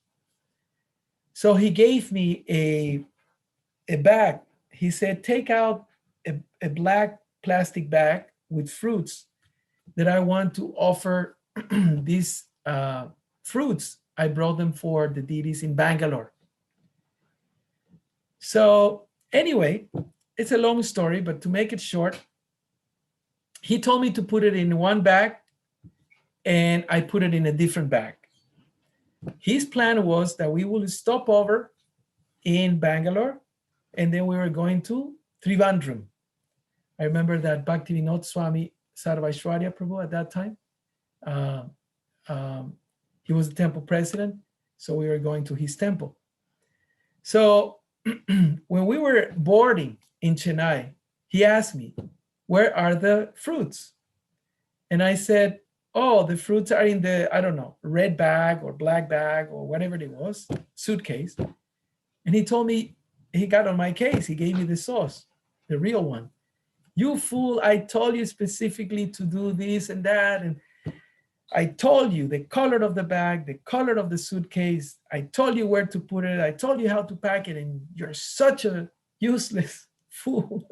So he gave me a bag. He said, take out a black plastic bag with fruits that I want to offer these fruits. I brought them for the deities in Bangalore. So anyway, it's a long story, but to make it short, he told me to put it in one bag and I put it in a different bag. His plan was that we will stop over in Bangalore and then we were going to Trivandrum. I remember that Bhaktivinoda Swami Sarvaishwarya Prabhu at that time, he was the temple president, so we were going to his temple. So when we were boarding in Chennai, he asked me, where are the fruits? And I said, oh, the fruits are in the, I don't know, red bag or black bag or whatever it was, suitcase. And he told me, he got on my case. He gave me the sauce, the real one. You fool, I told you specifically to do this and that. And I told you the color of the bag, the color of the suitcase. I told you where to put it. I told you how to pack it. And you're such a useless fool.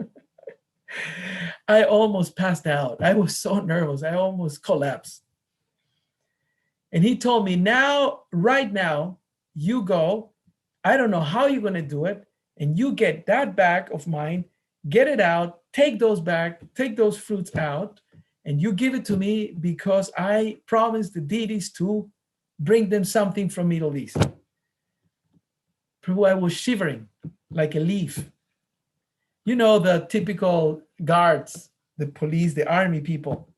I almost passed out. I was so nervous. I almost collapsed. And he told me, now, right now, you go. I don't know how you're going to do it. And you get that bag of mine, get it out, take those fruits out, and you give it to me because I promised the deities to bring them something from Middle East. Prabhu, I was shivering like a leaf. You know, the typical guards, the police, the army people,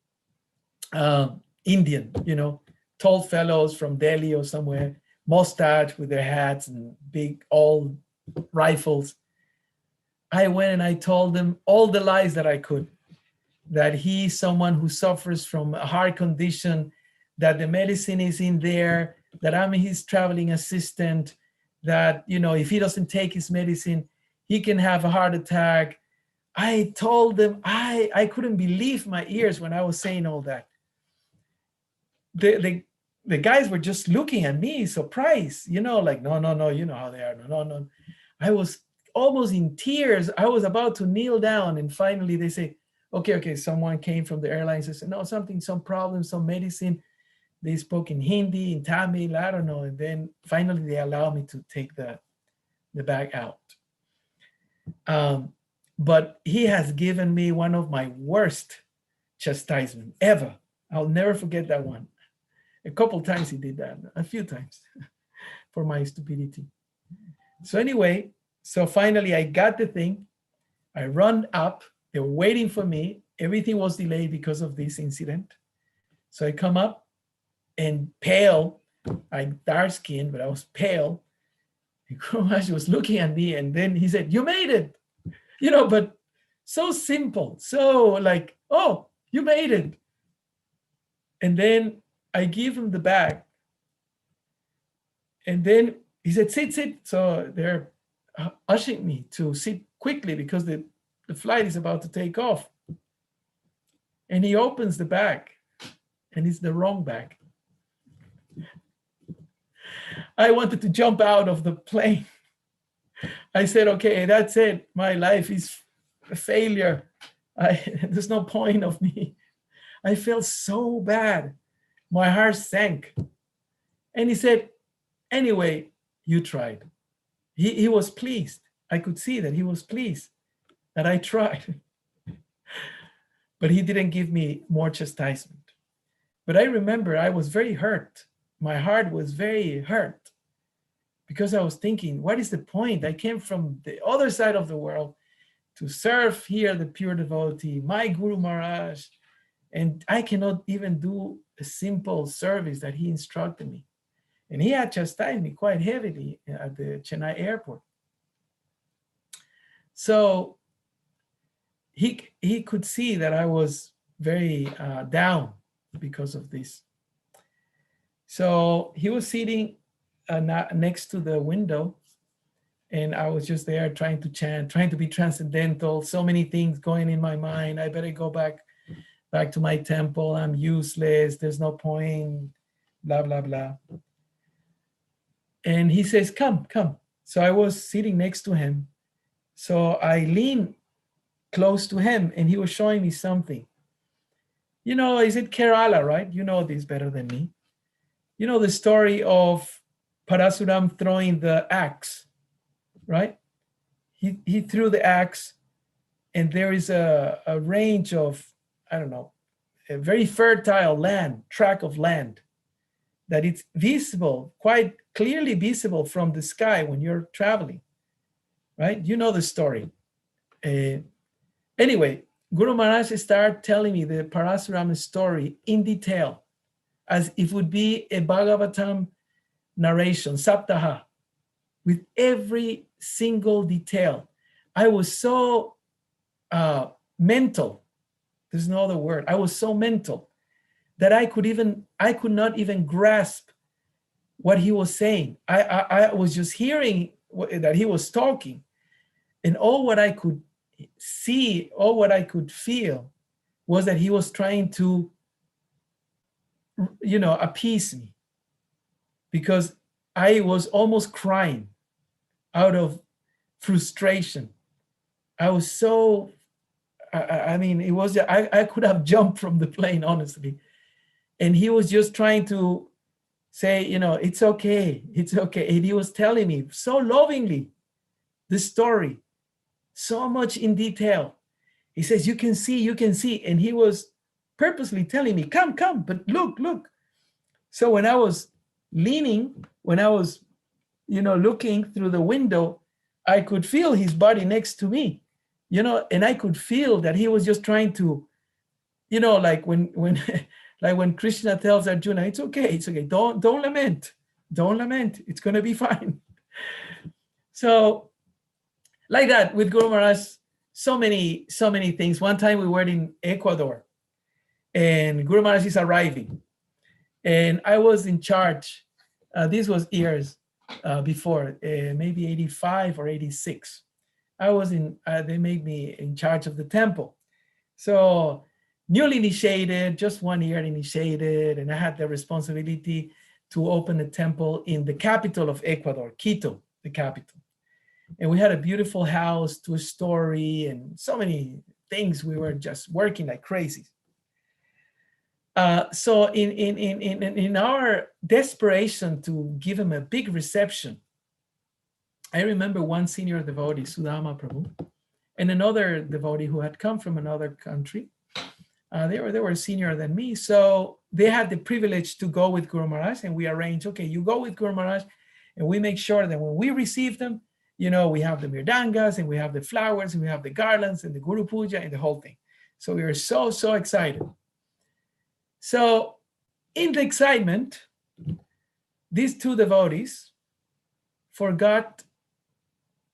Indian, tall fellows from Delhi or somewhere, mustache with their hats and big old rifles. I went and I told them all the lies that I could, that he's someone who suffers from a heart condition, that the medicine is in there, that I'm his traveling assistant, that, if he doesn't take his medicine, he can have a heart attack. I told them, I couldn't believe my ears when I was saying all that. The guys were just looking at me, surprised, like, no, you know how they are, no. I was almost in tears. I was about to kneel down, and finally they say, Okay, someone came from the airlines and said, no, some problem, some medicine. They spoke in Hindi, in Tamil, I don't know. And then finally they allowed me to take the bag out. But he has given me one of my worst chastisement ever. I'll never forget that one. A couple times he did that, a few times for my stupidity. So anyway, so finally I got the thing. I run up, they were waiting for me. Everything was delayed because of this incident. So I come up and pale, I'm dark skinned, but I was pale. And Guru Maharaj was looking at me and then he said, you made it, but so simple. So like, oh, you made it. And then I give him the bag. And then he said, sit. So they're ushering me to sit quickly because the flight is about to take off. And he opens the bag and it's the wrong bag. I wanted to jump out of the plane. I said, okay, that's it. My life is a failure. There's no point of me. I felt so bad. My heart sank. And he said, anyway, you tried. He was pleased. I could see that he was pleased that I tried. But he didn't give me more chastisement. But I remember I was very hurt. My heart was very hurt because I was thinking, what is the point? I came from the other side of the world to serve here the pure devotee, my Guru Maharaj, and I cannot even do a simple service that he instructed me. And he had chastised me quite heavily at the Chennai airport. So he could see that I was very down because of this. So he was sitting next to the window, and I was just there trying to chant, trying to be transcendental, so many things going in my mind. I better go back to my temple. I'm useless. There's no point, blah, blah, blah. And he says, come. So I was sitting next to him. So I leaned close to him and he was showing me something. Is it Kerala, right? You know this better than me. You know the story of Parasuram throwing the axe, right? He threw the axe and there is a range of, I don't know, a very fertile tract of land that it's visible, quite clearly visible from the sky when you're traveling, right? You know the story. Anyway, Guru Maharaj started telling me the Parasuram story in detail, as if it would be a Bhagavatam narration, Saptaha, with every single detail. I was so mental. There's no other word. I was so mental that I could not even grasp what he was saying. I was just hearing that he was talking, and all what I could see, all what I could feel was that he was trying to, appease me, because I was almost crying out of frustration. I was so, it was, I could have jumped from the plane, honestly. And he was just trying to say, it's okay. And he was telling me so lovingly the story, so much in detail. He says, you can see. And he was purposely telling me, come, but look. So when I was leaning, when I was, looking through the window, I could feel his body next to me, and I could feel that he was just trying to, like when like when Krishna tells Arjuna, it's okay. Don't lament. It's going to be fine. So like that with Guru Maharaj, so many things. One time we were in Ecuador and Guru Maharaj is arriving and I was in charge. This was years before, maybe 85 or 86. I was they made me in charge of the temple. So newly initiated, just 1 year initiated, and I had the responsibility to open a temple in the capital of Ecuador, Quito, the capital. And we had a beautiful house, 2-story, and so many things. We were just working like crazy. So in our desperation to give him a big reception, I remember one senior devotee, Sudama Prabhu, and another devotee who had come from another country. They were senior than me, so they had the privilege to go with Guru Maharaj, and we arranged, okay, you go with Guru Maharaj, and we make sure that when we receive them, you know, we have the mirdangas, and we have the flowers, and we have the garlands, and the Guru Puja, and the whole thing. So we were so excited. So in the excitement, these two devotees forgot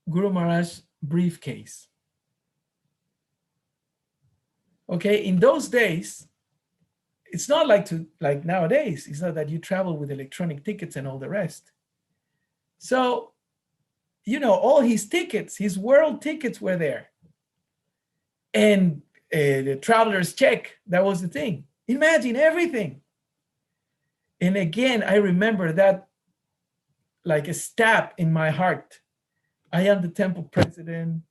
Guru Maharaj's briefcase. Okay, in those days, it's not like nowadays. It's not that you travel with electronic tickets and all the rest. So, you know, all his tickets, his world tickets were there. And the traveler's check, that was the thing. Imagine everything. And again, I remember that like a stab in my heart. I am the temple president.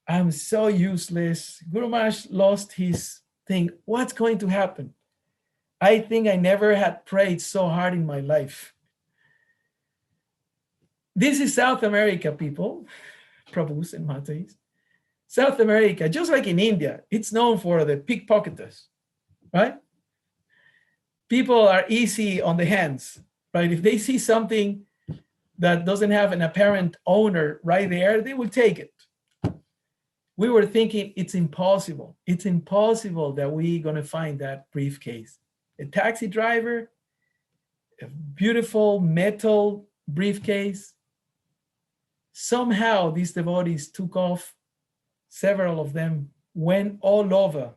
I'm so useless. Guru Maharaj lost his thing. What's going to happen? I think I never had prayed so hard in my life. This is South America, people, Prabhus and Matais. South America, just like in India, it's known for the pickpocketers, right? People are easy on the hands, right? If they see something that doesn't have an apparent owner right there, they will take it. We were thinking it's impossible. It's impossible that we're going to find that briefcase. A taxi driver, a beautiful metal briefcase. Somehow these devotees took off. Several of them went all over.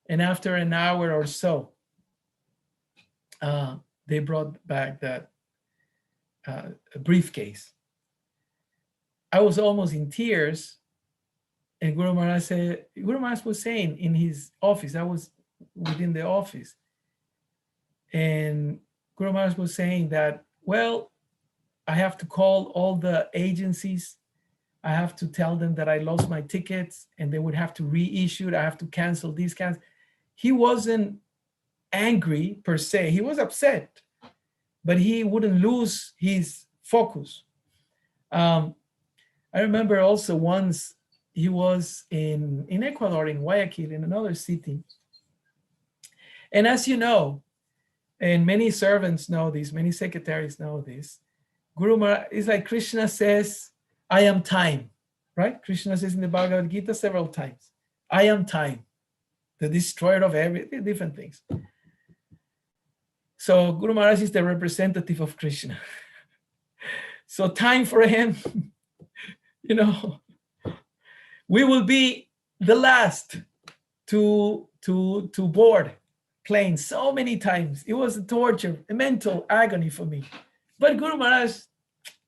And after an hour or so, they brought back that briefcase. I was almost in tears. And Guru Maharaj was saying in his office, I was within the office. And Guru Maharaj was saying that, well, I have to call all the agencies. I have to tell them that I lost my tickets and they would have to reissue it. I have to cancel these kinds. He wasn't angry per se. He was upset, but he wouldn't lose his focus. I remember also once he was in Ecuador, in Guayaquil, in another city. And as you know, and many servants know this, many secretaries know this, Guru Maharaj is like Krishna says, I am time, right? Krishna says in the Bhagavad Gita several times, I am time, the destroyer of everything, different things. So Guru Maharaj is the representative of Krishna. So time for him, you know, we will be the last to board planes so many times. It was a torture, a mental agony for me. But Guru Maharaj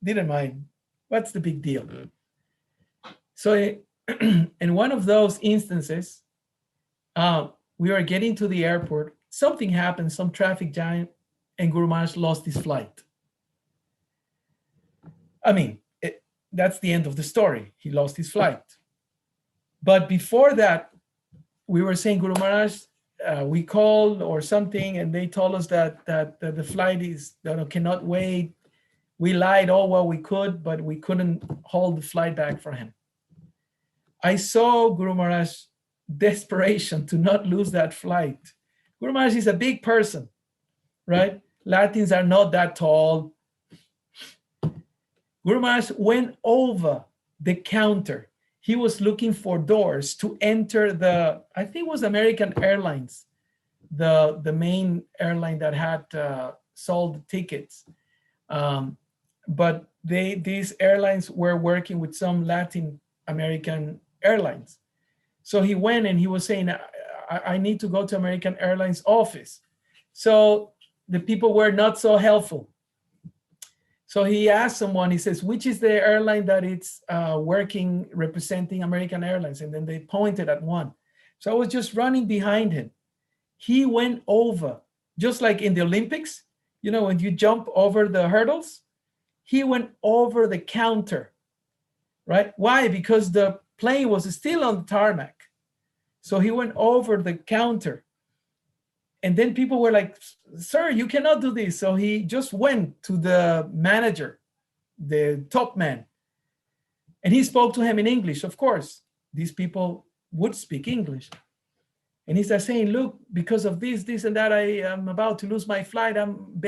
didn't mind. What's the big deal? So in one of those instances, we were getting to the airport. Something happened, some traffic jam, and Guru Maharaj lost his flight. I mean, that's the end of the story. He lost his flight. But before that, we were saying, Guru Maharaj, we called or something, and they told us that the flight cannot wait. We lied all what we could, but we couldn't hold the flight back for him. I saw Guru Maharaj's desperation to not lose that flight. Guru Maharaj is a big person, right? Latins are not that tall. Guru Maharaj went over the counter. He was looking for doors to enter I think it was American Airlines, the main airline that had sold tickets. But these airlines were working with some Latin American airlines. So he went and he was saying, I need to go to American Airlines office. So the people were not so helpful. So he asked someone, he says, which is the airline that it's working, representing American Airlines? And then they pointed at one. So I was just running behind him. He went over, just like in the Olympics, you know, when you jump over the hurdles, he went over the counter, right? Why? Because the plane was still on the tarmac. So he went over the counter. And then people were like, sir, you cannot do this. So he just went to the manager, the top man. And he spoke to him in English, of course. These people would speak English. And he started saying, look, because of this, and that, I am about to lose my flight. I'm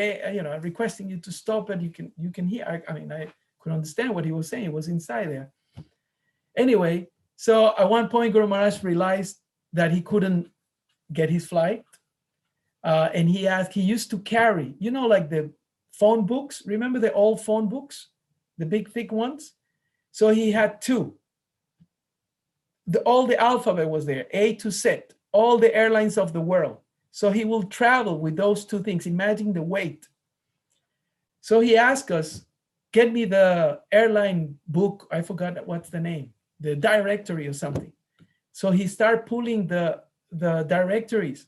requesting you to stop it. You can hear. I mean, I could understand what he was saying. It was inside there. Anyway, so at one point, Guru Maharaj realized that he couldn't get his flight. And he used to carry, like the phone books. Remember the old phone books, the big, thick ones? So he had two. All the alphabet was there, A to Z, all the airlines of the world. So he will travel with those two things. Imagine the weight. So he asked us, get me the airline book. I forgot what's the name, the directory or something. So he started pulling the directories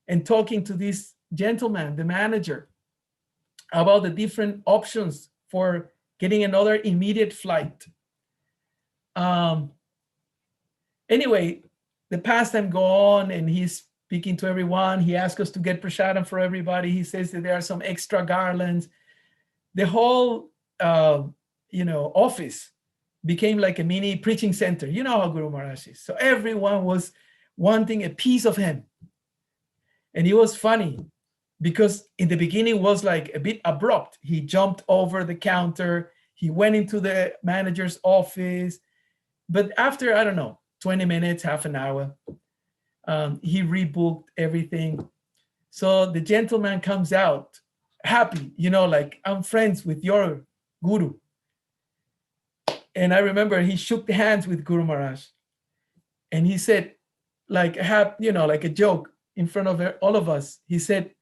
and talking to this gentleman, the manager, about the different options for getting another immediate flight. Anyway, the pastime go on, and he's speaking to everyone. He asks us to get prasadam for everybody. He says that there are some extra garlands. The whole, office became like a mini preaching center. You know how Guru Maharaj is. So everyone was wanting a piece of him. And it was funny because in the beginning it was like a bit abrupt. He jumped over the counter. He went into the manager's office. But after, 20 minutes, half an hour, he rebooked everything. So the gentleman comes out happy, like, I'm friends with your guru. And I remember he shook hands with Guru Maharaj. And he said, like a joke in front of all of us. He said,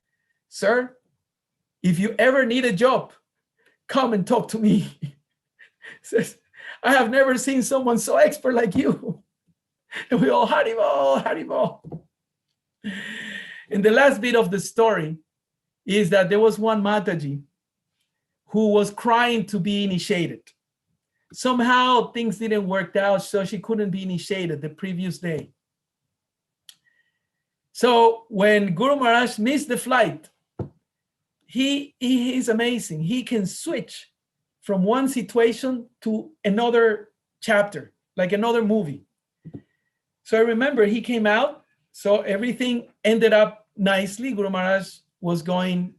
sir, if you ever need a job, come and talk to me. Says, I have never seen someone so expert like you. And we all, Haribol, Haribol. And the last bit of the story is that there was one Mataji who was crying to be initiated. Somehow things didn't work out, so she couldn't be initiated the previous day. So when Guru Maharaj missed the flight, he is amazing. He can switch from one situation to another chapter, like another movie. So I remember he came out, so everything ended up nicely. Guru Maharaj was going,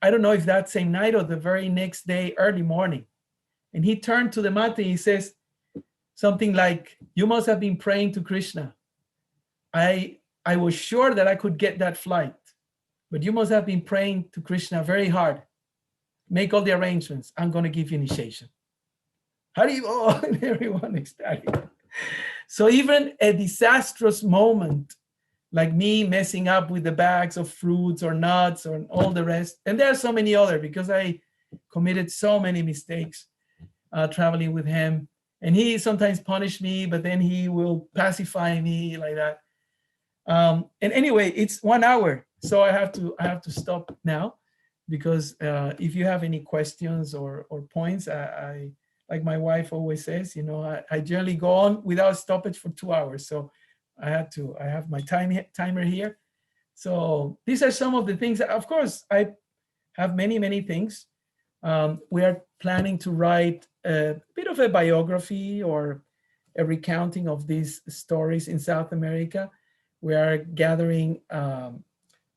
I don't know if that same night or the very next day, early morning. And he turned to the Mata, he says something like, you must have been praying to Krishna. I was sure that I could get that flight, but you must have been praying to Krishna very hard. Make all the arrangements. I'm going to give you initiation. Haribol, and everyone ecstatic. So even a disastrous moment, like me messing up with the bags of fruits or nuts or all the rest, and there are so many other, because I committed so many mistakes traveling with him, and he sometimes punished me, but then he will pacify me like that. And anyway, it's 1 hour, so I have to stop now, because if you have any questions or points, I like my wife always says, I generally go on without stoppage for 2 hours. So I have my timer here. So these are some of the things. Of course, I have many things. We are planning to write a bit of a biography or a recounting of these stories in South America. We are gathering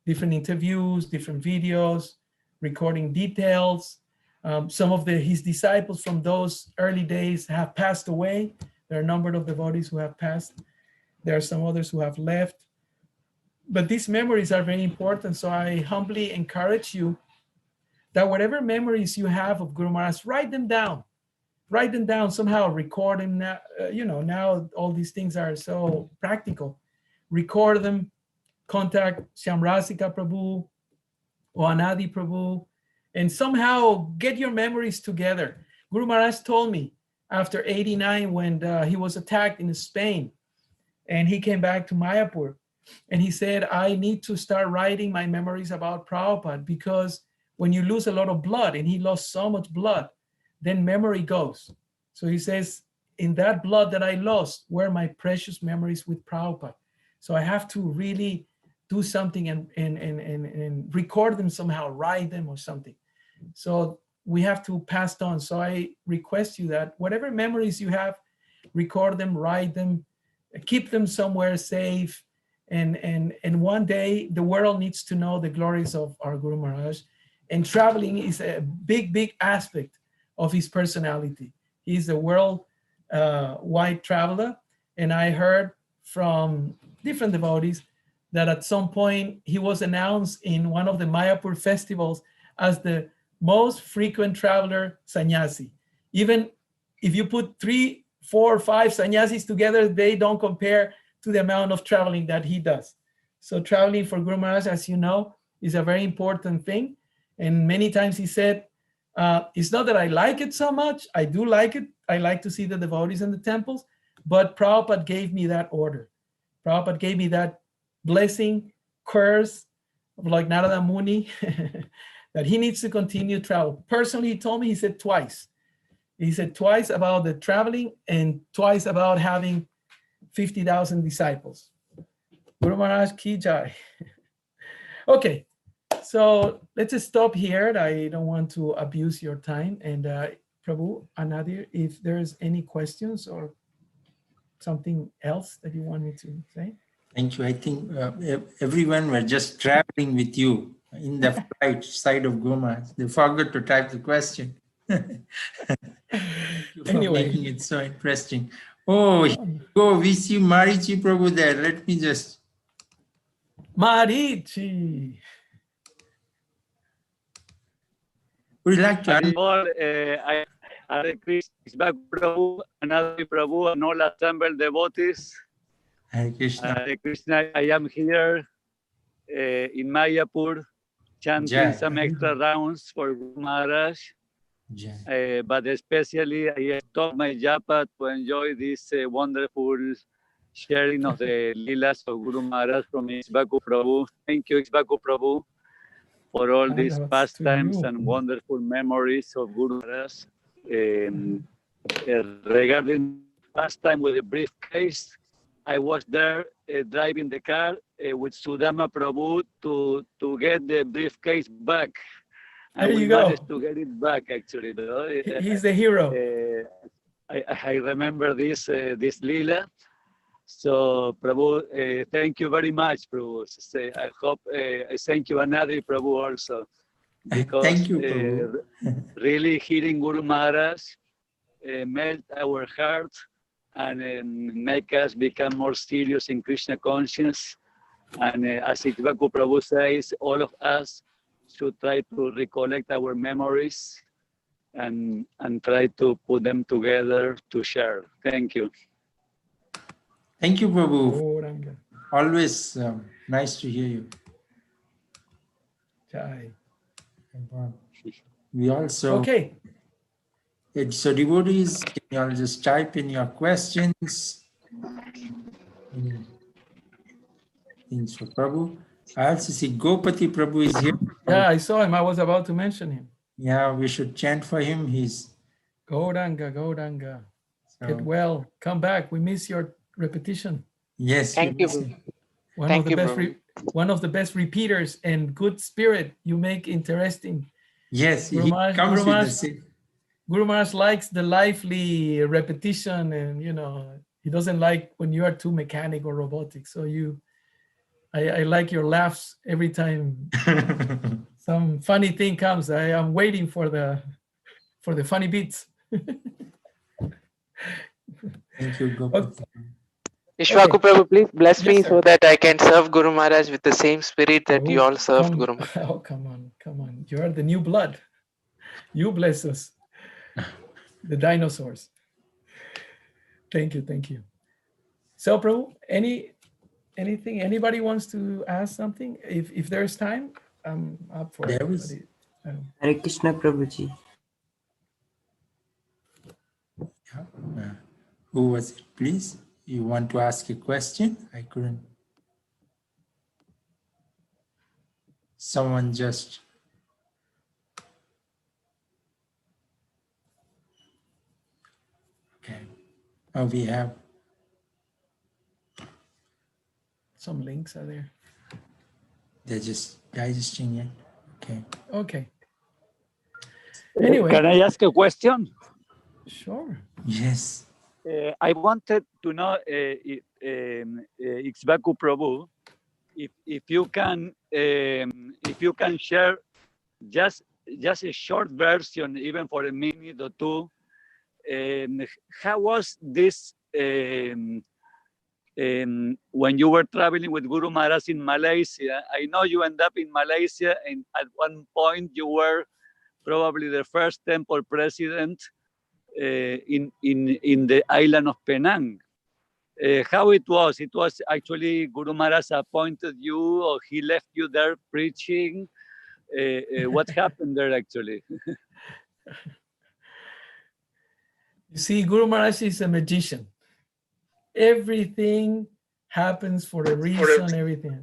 different interviews, different videos, recording details. Some of his disciples from those early days have passed away. There are a number of devotees who have passed. There are some others who have left. But these memories are very important. So I humbly encourage you that whatever memories you have of Guru Maharaj, write them down. Write them down somehow, record them now. Now all these things are so practical. Record them, contact Shyamrasika Prabhu or Anadi Prabhu, and somehow get your memories together. Guru Maharaj told me after 89, when he was attacked in Spain, and he came back to Mayapur, and he said, I need to start writing my memories about Prabhupada, because when you lose a lot of blood, and he lost so much blood, then memory goes. So he says, in that blood that I lost were my precious memories with Prabhupada. So I have to really do something and record them somehow, write them or something. So we have to pass on. So I request you that whatever memories you have, record them, write them, keep them somewhere safe. And one day the world needs to know the glories of our Guru Maharaj. And traveling is a big aspect of his personality. He's a world-wide traveler. And I heard from different devotees that at some point he was announced in one of the Mayapur festivals as the most frequent traveler sannyasi. Even if you put 3, 4, 5 sannyasis together, they don't compare to the amount of traveling that he does. So traveling for Guru Maharaj, as you know, is a very important thing. And many times he said, it's not that I like it so much. I do like it. I like to see the devotees in the temples, but Prabhupada gave me that order. Prabhupada gave me that blessing, curse, like Narada Muni, that he needs to continue travel. Personally, he told me, he said twice. He said twice about the traveling and twice about having 50,000 disciples. Guru Maharaj ki jai. Okay, so let's just stop here. I don't want to abuse your time. And Prabhu, Anadir, if there's any questions or something else that you want me to say? Thank you. I think everyone were just traveling with you in the flight side of Goma. They forgot to type the question. Thank you for making it so interesting. Oh, here you go. We see Marichi Prabhu there. Let me just. Marichi. Would you like to? Hare Krishna, Iksvaku Prabhu, Another Prabhu, and all assembled devotees. Hare Krishna. Hare Krishna, I am here in Mayapur, chanting some extra rounds for Guru Maharaj. But especially I stopped my japa to enjoy this wonderful sharing of the Leelas of Guru Maharaj from Iksvaku Prabhu. Thank you, Iksvaku Prabhu, for all these pastimes and wonderful memories of Guru Maharaj. Regarding pastime with the briefcase, I was there driving the car with Sudama Prabhu to get the briefcase back. And we managed to get it back, actually. He's the hero. I remember this Leela. So, Prabhu, thank you very much, Prabhu. I hope, thank you, Anadi Prabhu, also. Because thank you, Prabhu. Really hearing Guru Maharaj melt our hearts and make us become more serious in Krishna conscience. And as Iksvaku Prabhu says, all of us should try to recollect our memories and try to put them together to share. Thank you. Thank you, Prabhu. Always nice to hear you. Jai. We also. Okay. So devotees, can you all just type in your questions? Things for Prabhu. I also see Gopati Prabhu is here. Yeah, I saw him. I was about to mention him. Yeah, we should chant for him. He's Gauranga, Gauranga. So, get well. Come back. We miss your repetition. Yes. Thank you. One of the best repeaters and good spirit. You make interesting. Yes, Guru Maharaj likes the lively repetition, and he doesn't like when you are too mechanic or robotic. So I like your laughs every time some funny thing comes. I am waiting for the funny beats. Thank you, Gopati. Iksvaku Prabhu, please bless me so that I can serve Guru Maharaj with the same spirit that you all served Guru Maharaj. Oh, come on. You are the new blood. You bless us. The dinosaurs. Thank you. So, Prabhu, anything? Anybody wants to ask something? If there's time, I'm up for it. Hare Krishna, Prabhuji. Who was it, please? You want to ask a question? I couldn't. Someone just. Okay. Oh, we have. Some links are there. They're just digesting it. Okay. Okay. Anyway. Can I ask a question? Sure. Yes. I wanted to know, Iksvaku Prabhu, if you can share just a short version, even for a minute or two. How was this when you were traveling with Guru Maharaj in Malaysia? I know you end up in Malaysia, and at one point you were probably the first temple president in the island of Penang. How it was? It was actually Guru Maharaj appointed you, or he left you there preaching? What happened there actually? You see, Guru Maharaj is a magician. Everything happens for a reason, everything.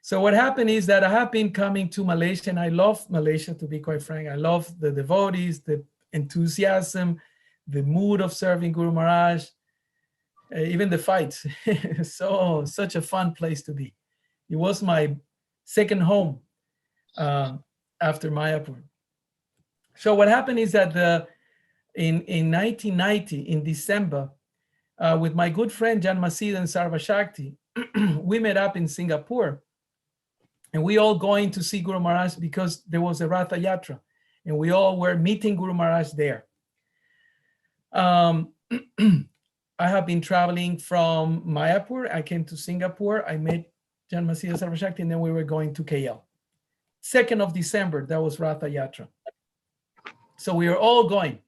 So what happened is that I have been coming to Malaysia, and I love Malaysia, to be quite frank. I love the devotees, the enthusiasm, the mood of serving Guru Maharaj, even the fights. Such a fun place to be. It was my second home after Mayapur. So what happened is that in 1990, in December, with my good friend Jan Masid and Sarva Shakti, we met up in Singapore, and we all going to see Guru Maharaj because there was a Ratha Yatra, and we all were meeting Guru Maharaj there. I have been traveling from Mayapur. I came to Singapore. I met Jan Masid and Sarva Shakti, and then we were going to KL. 2nd of December, that was Ratha Yatra. So we were all going.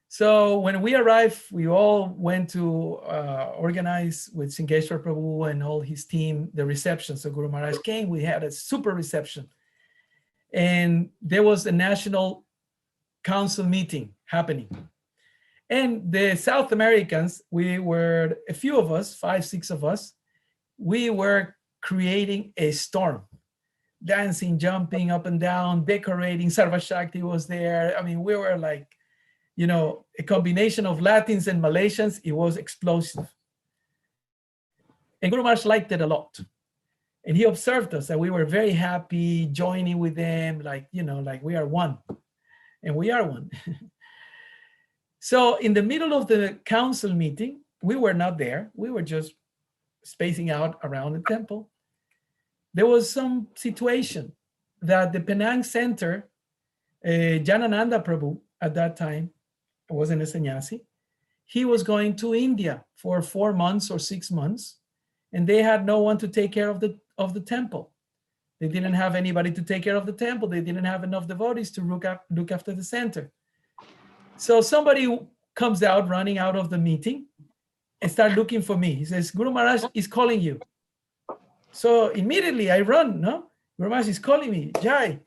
So when we arrived, we all went to organize with Singeshwar Prabhu and all his team the reception. So Guru Maharaj came, we had a super reception. And there was a national council meeting happening. And the South Americans, we were a few of us, 5, 6 of us, we were creating a storm. Dancing, jumping up and down, decorating. Sarva Shakti was there. I mean, we were like, you know, a combination of Latins and Malaysians. It was explosive. And Guru Maharaj liked it a lot. And he observed us, and we were very happy joining with them, like, you know, like we are one. And we are one. So in the middle of the council meeting, we were not there. We were just spacing out around the temple. There was some situation that the Penang Center, Janananda Prabhu at that time, wasn't a sannyasi, he was going to India for 4 months or 6 months, and they had no one to take care of the temple. They didn't have anybody to take care of the temple. They didn't have enough devotees to look after the center. So somebody comes out, running out of the meeting, and start looking for me. He says, Guru Maharaj is calling you. So immediately I run, no? Guru Maharaj is calling me, Jai.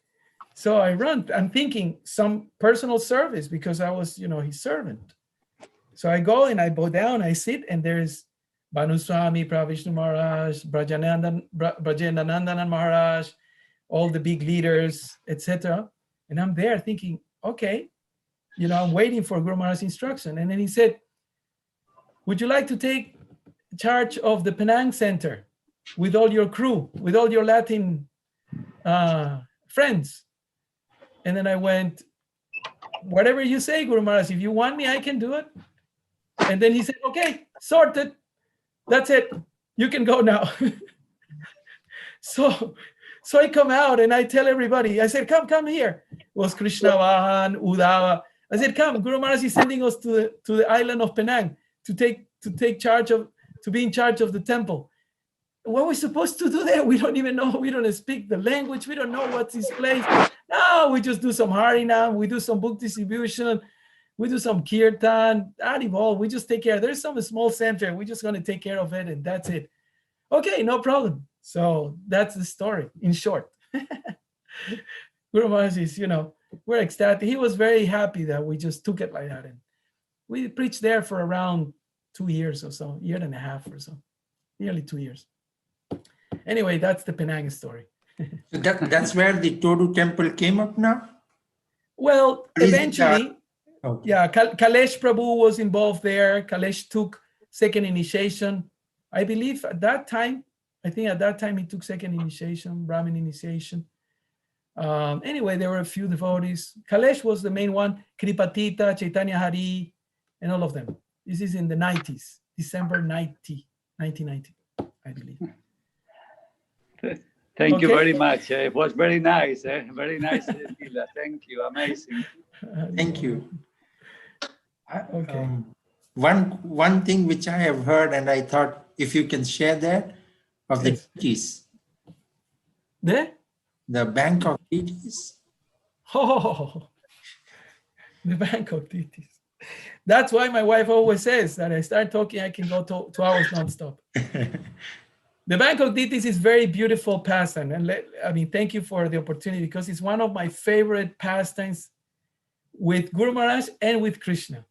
So I run. I'm thinking some personal service because I was, you know, his servant. So I go and I bow down, I sit, and there's Bhanu Swami, Pravishnu Maharaj, Brajendanandan Maharaj, all the big leaders, etc. And I'm there thinking, okay, you know, I'm waiting for Guru Maharaj's instruction. And then he said, would you like to take charge of the Penang Center with all your crew, with all your Latin friends? And then I went, whatever you say, Guru Maharaj, if you want me, I can do it. And then he said, okay, sorted. That's it. You can go now. So I come out and I tell everybody, I said, come here. It was Krishnavahan, Uddhava. I said, come, Guru Maharaj is sending us to the island of Penang to be in charge of the temple. What are we supposed to do there? We don't even know. We don't speak the language. We don't know what's his place. No, we just do some harinam. We do some book distribution. We do some kirtan. Not involved. We just take care. There's some small center. We're just going to take care of it, and that's it. Okay, no problem. So that's the story in short. Guru Maharaj is, you know, we're ecstatic. He was very happy that we just took it like that. And we preached there for around 2 years or so, 1.5 years or so, nearly 2 years. Anyway, that's the Penang story. So that's where the Todu temple came up now? Well, eventually, okay. Yeah, Kalesh Prabhu was involved there. Kalesh took second initiation I believe at that time, I think at that time he took second initiation, Brahmin initiation. Anyway, there were a few devotees. Kalesh was the main one, Kripatita, Chaitanya Hari, and all of them. This is in the 90s, December 1990, I believe. Thank you very much. It was very nice. Very nice, Lila. Thank you. Amazing. Thank you. Okay. One thing which I have heard, and I thought if you can share that, of the deities. The Bangkok deities. Oh, the Bangkok deities. That's why my wife always says that I start talking, I can go 2 hours nonstop. The Bangkok deities is very beautiful pastime. And thank you for the opportunity, because it's one of my favorite pastimes with Guru Maharaj and with Krishna.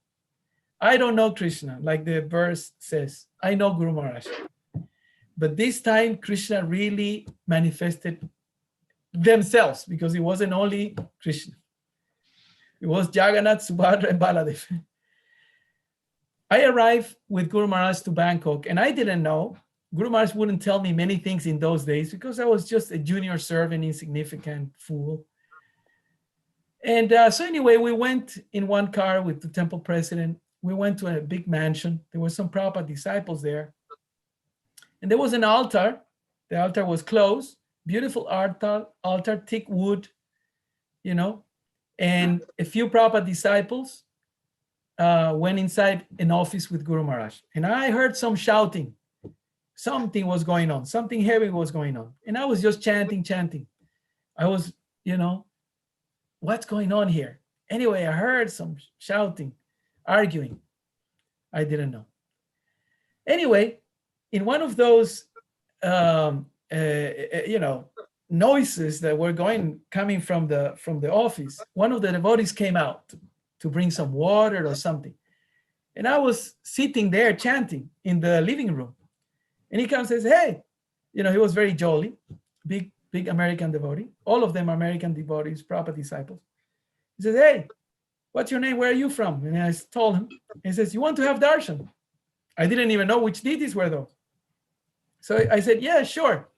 I don't know Krishna, like the verse says. I know Guru Maharaj. But this time, Krishna really manifested themselves, because it wasn't only Krishna. It was Jagannath, Subhadra, and Baladev. I arrived with Guru Maharaj to Bangkok, and I didn't know. Guru Maharaj wouldn't tell me many things in those days, because I was just a junior servant, insignificant fool. And so anyway, we went in one car with the temple president. We went to a big mansion. There were some Prabhupada disciples there. And there was an altar. The altar was closed. Beautiful altar, thick wood, and a few Prabhupada disciples went inside an office with Guru Maharaj. And I heard some shouting. Something was going on. Something heavy was going on. And I was just chanting. I was, what's going on here? Anyway, I heard some shouting, arguing. I didn't know. Anyway, in one of those, noises that were coming from the office, one of the devotees came out to bring some water or something. And I was sitting there chanting in the living room. And he comes and says, hey, he was very jolly, big American devotee. All of them are American devotees, Prabhupada disciples. He says, hey, what's your name? Where are you from? And I told him. He says, you want to have darshan? I didn't even know which deities were those. So I said, yeah, sure.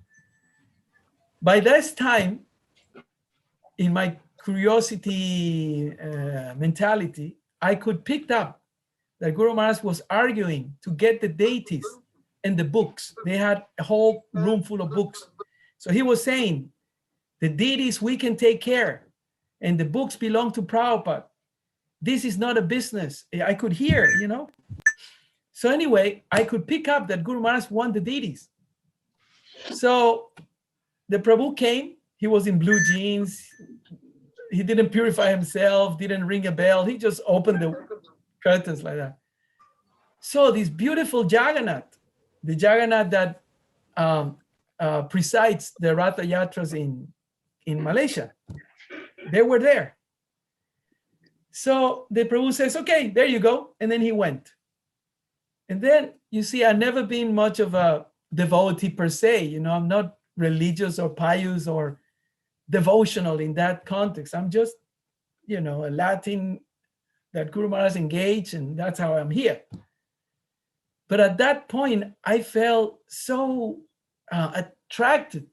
By this time, in my curiosity mentality, I could pick up that Guru Maharaj was arguing to get the deities and the books. They had a whole room full of books. So he was saying, the deities we can take care, and the books belong to Prabhupada. This is not a business. I could hear, So anyway, I could pick up that Guru Maharaj won the deities. So the Prabhu came. He was in blue jeans. He didn't purify himself, didn't ring a bell. He just opened the curtains like that. So this beautiful Jagannath, the Jagannath that presides the Ratha Yatras in Malaysia, they were there. So the Prabhu says, okay, there you go. And then he went. And then, you see, I've never been much of a devotee per se. I'm not religious or pious or devotional in that context. I'm just, a Latin that Guru Maharaj engaged, and that's how I'm here. But at that point, I felt so attracted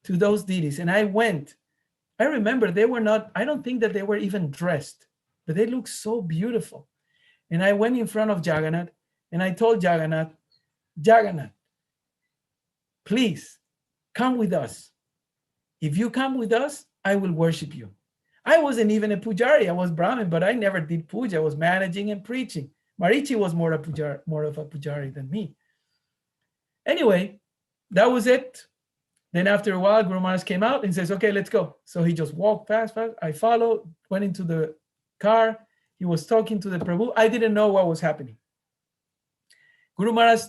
to those deities, and I went. I remember I don't think that they were even dressed, but they looked so beautiful. And I went in front of Jagannath, and I told Jagannath, please come with us. If you come with us, I will worship you. I wasn't even a pujari. I was Brahmin, but I never did puja. I was managing and preaching. Marichi was more of a pujari than me. Anyway, that was it. Then after a while, Guru Maharaj came out and says, okay, let's go. So he just walked fast. I followed, went into the car. He was talking to the Prabhu. I didn't know what was happening. Guru Maharaj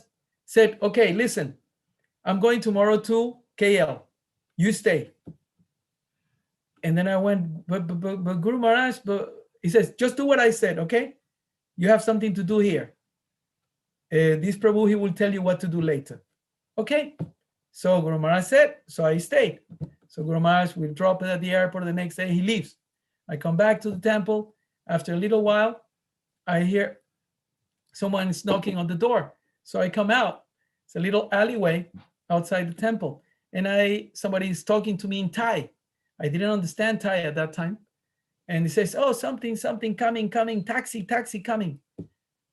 said, okay, listen, I'm going tomorrow to KL. You stay. And then I went, but Guru Maharaj, he says, just do what I said, okay? You have something to do here. This Prabhu, he will tell you what to do later. Okay. So Guru Maharaj said, so I stayed. So Guru Maharaj will drop it at the airport. The next day he leaves. I come back to the temple. After a little while, I hear someone is knocking on the door. So I come out. It's a little alleyway outside the temple. And somebody is talking to me in Thai. I didn't understand Thai at that time. And he says, oh, something coming, taxi coming.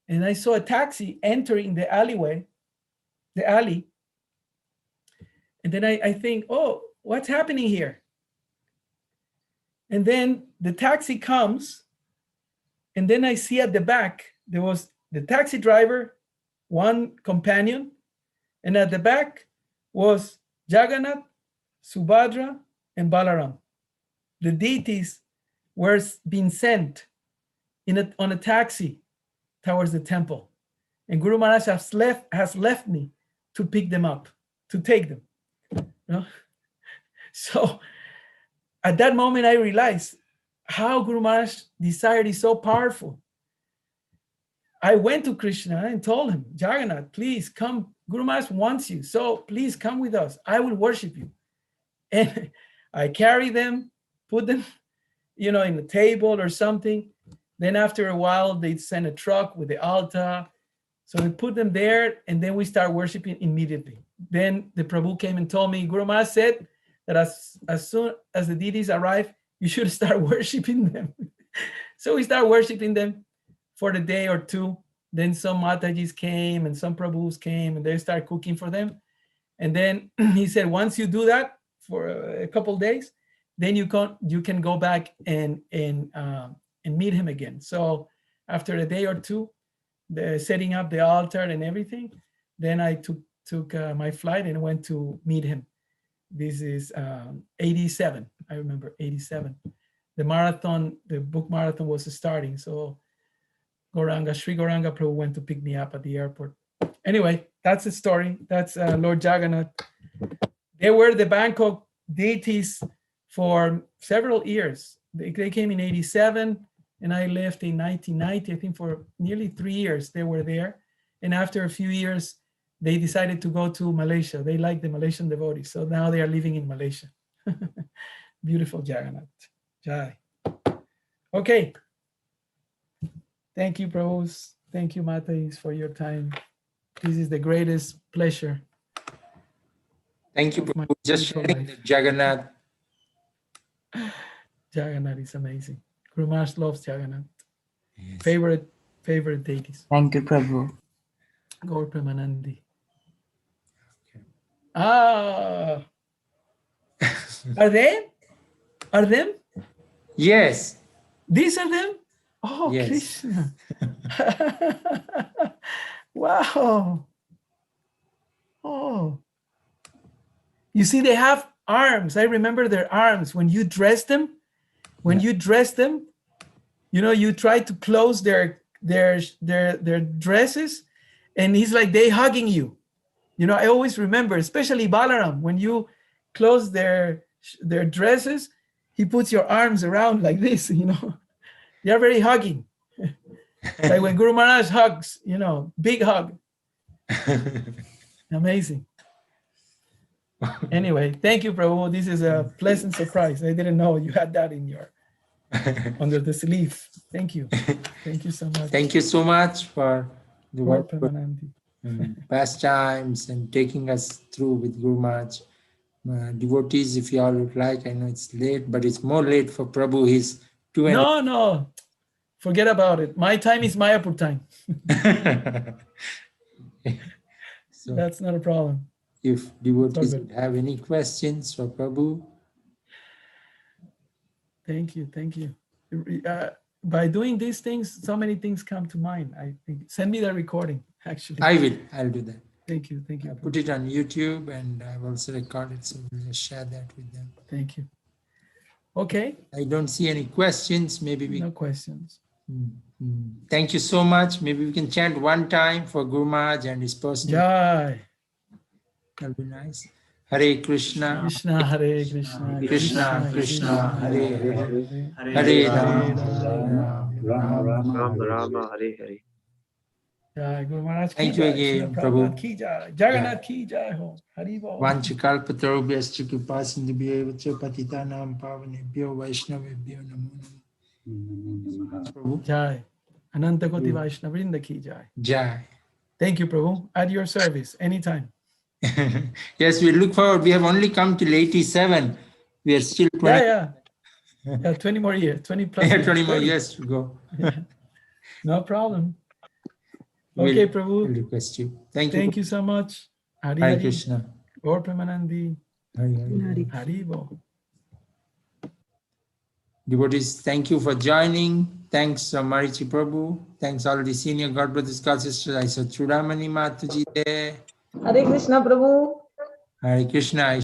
And I saw a taxi entering the alley. And then I think, oh, what's happening here? And then the taxi comes. And then I see at the back, there was the taxi driver, one companion. And at the back was Jagannath, Subhadra, and Balaram. The deities were being sent on a taxi towards the temple. And Guru Maharaj has left me to pick them up, to take them. You know? So at that moment, I realized how Guru Maharaj's desire is so powerful. I went to Krishna and told him, Jagannath, please come. Guru Maharaj wants you. So please come with us. I will worship you. And I carry them, put them, in the table or something. Then after a while, they send a truck with the altar. So we put them there, and then we start worshiping immediately. Then the Prabhu came and told me, Guru Maharaj said that as soon as the deities arrive, you should start worshiping them. So we start worshiping them for the day or two. Then some Matajis came and some Prabhus came, and they start cooking for them. And then he said, once you do that for a couple of days, then you can go back and meet him again. So after a day or two, the setting up the altar and everything, then I took my flight and went to meet him. This is 87. I remember 87. The book marathon was starting. So Sri Gauranga Prabhu went to pick me up at the airport. Anyway, that's the story. That's Lord Jagannath. They were the Bangkok deities for several years. They came in 87, and I left in 1990. I think for nearly 3 years they were there. And after a few years, they decided to go to Malaysia. They like the Malaysian devotees. So now they are living in Malaysia. Beautiful Jagannath. Jai. Okay. Thank you, Prabhus. Thank you, Matais, for your time. This is the greatest pleasure. Thank you, Prabhu. Just sharing the Jagannath. Jagannath is amazing. Guru Maharaj loves Jagannath. Yes. Favorite deities. Thank you, Prabhu. Gaur Premanandi. Okay. Ah. Are they? Are them? Yes. These are them? Oh, yes. Krishna. Wow. Oh. You see, they have arms. I remember their arms. When you dress them, you try to close their dresses, and it's like they hugging you. I always remember, especially Balaram, when you close their dresses, he puts your arms around like this, They're very hugging. Like when Guru Maharaj hugs, big hug. Amazing. Anyway, thank you, Prabhu. This is a pleasant surprise. I didn't know you had that in your under the sleeve. Thank you. Thank you so much. Thank you so much for the pastimes and taking us through with Guru Maharaj. Devotees, if you all would like, I know it's late, but it's more late for Prabhu. He's 2 and No. Forget about it. My time is Mayapur time. So that's not a problem. If devotees would have any questions for Prabhu. Thank you. By doing these things, so many things come to mind. I think send me the recording, actually. I'll do that. Thank you. I put it on YouTube, and I've also recorded, so we'll just share that with them. Thank you. Okay. I don't see any questions. No questions. Thank you so much. Maybe we can chant one time for Guru Maharaj and his personal. Jai. That'll be nice. Hare Krishna. Krishna Hare Krishna. Krishna Krishna Hare Hare. Hare Rama Hare Hare. Jai Guru Maharaj. Thank you again, Prabhu. Ki jai. Jagannath ki jai ho. Hari Bol. Vanchikalpatarubhyascha kripasindhubhyevacha patitanam pavanebhyo vaishnavebhyo namo namo. Jai. Ananta Koti Vaishnavrinda ki jai. Jai. Thank you, Prabhu. At your service, anytime. Yes, we look forward. We have only come till 87. We are still 20. Yeah. 20 more years, 20 plus Yeah, years. 20 more 30. years to go. No problem. Okay, Prabhu. We'll request you. Thank you. Thank you so much. Hari Hare Hari. Krishna. Gaur Premanandi. Hare Hare. Haribo. Devotees, thank you for joining. Thanks, Marichi Prabhu. Thanks, all the senior God brothers, God sisters. I said, Chudamani Mataji there. Hare Krishna, Prabhu. Hare Krishna.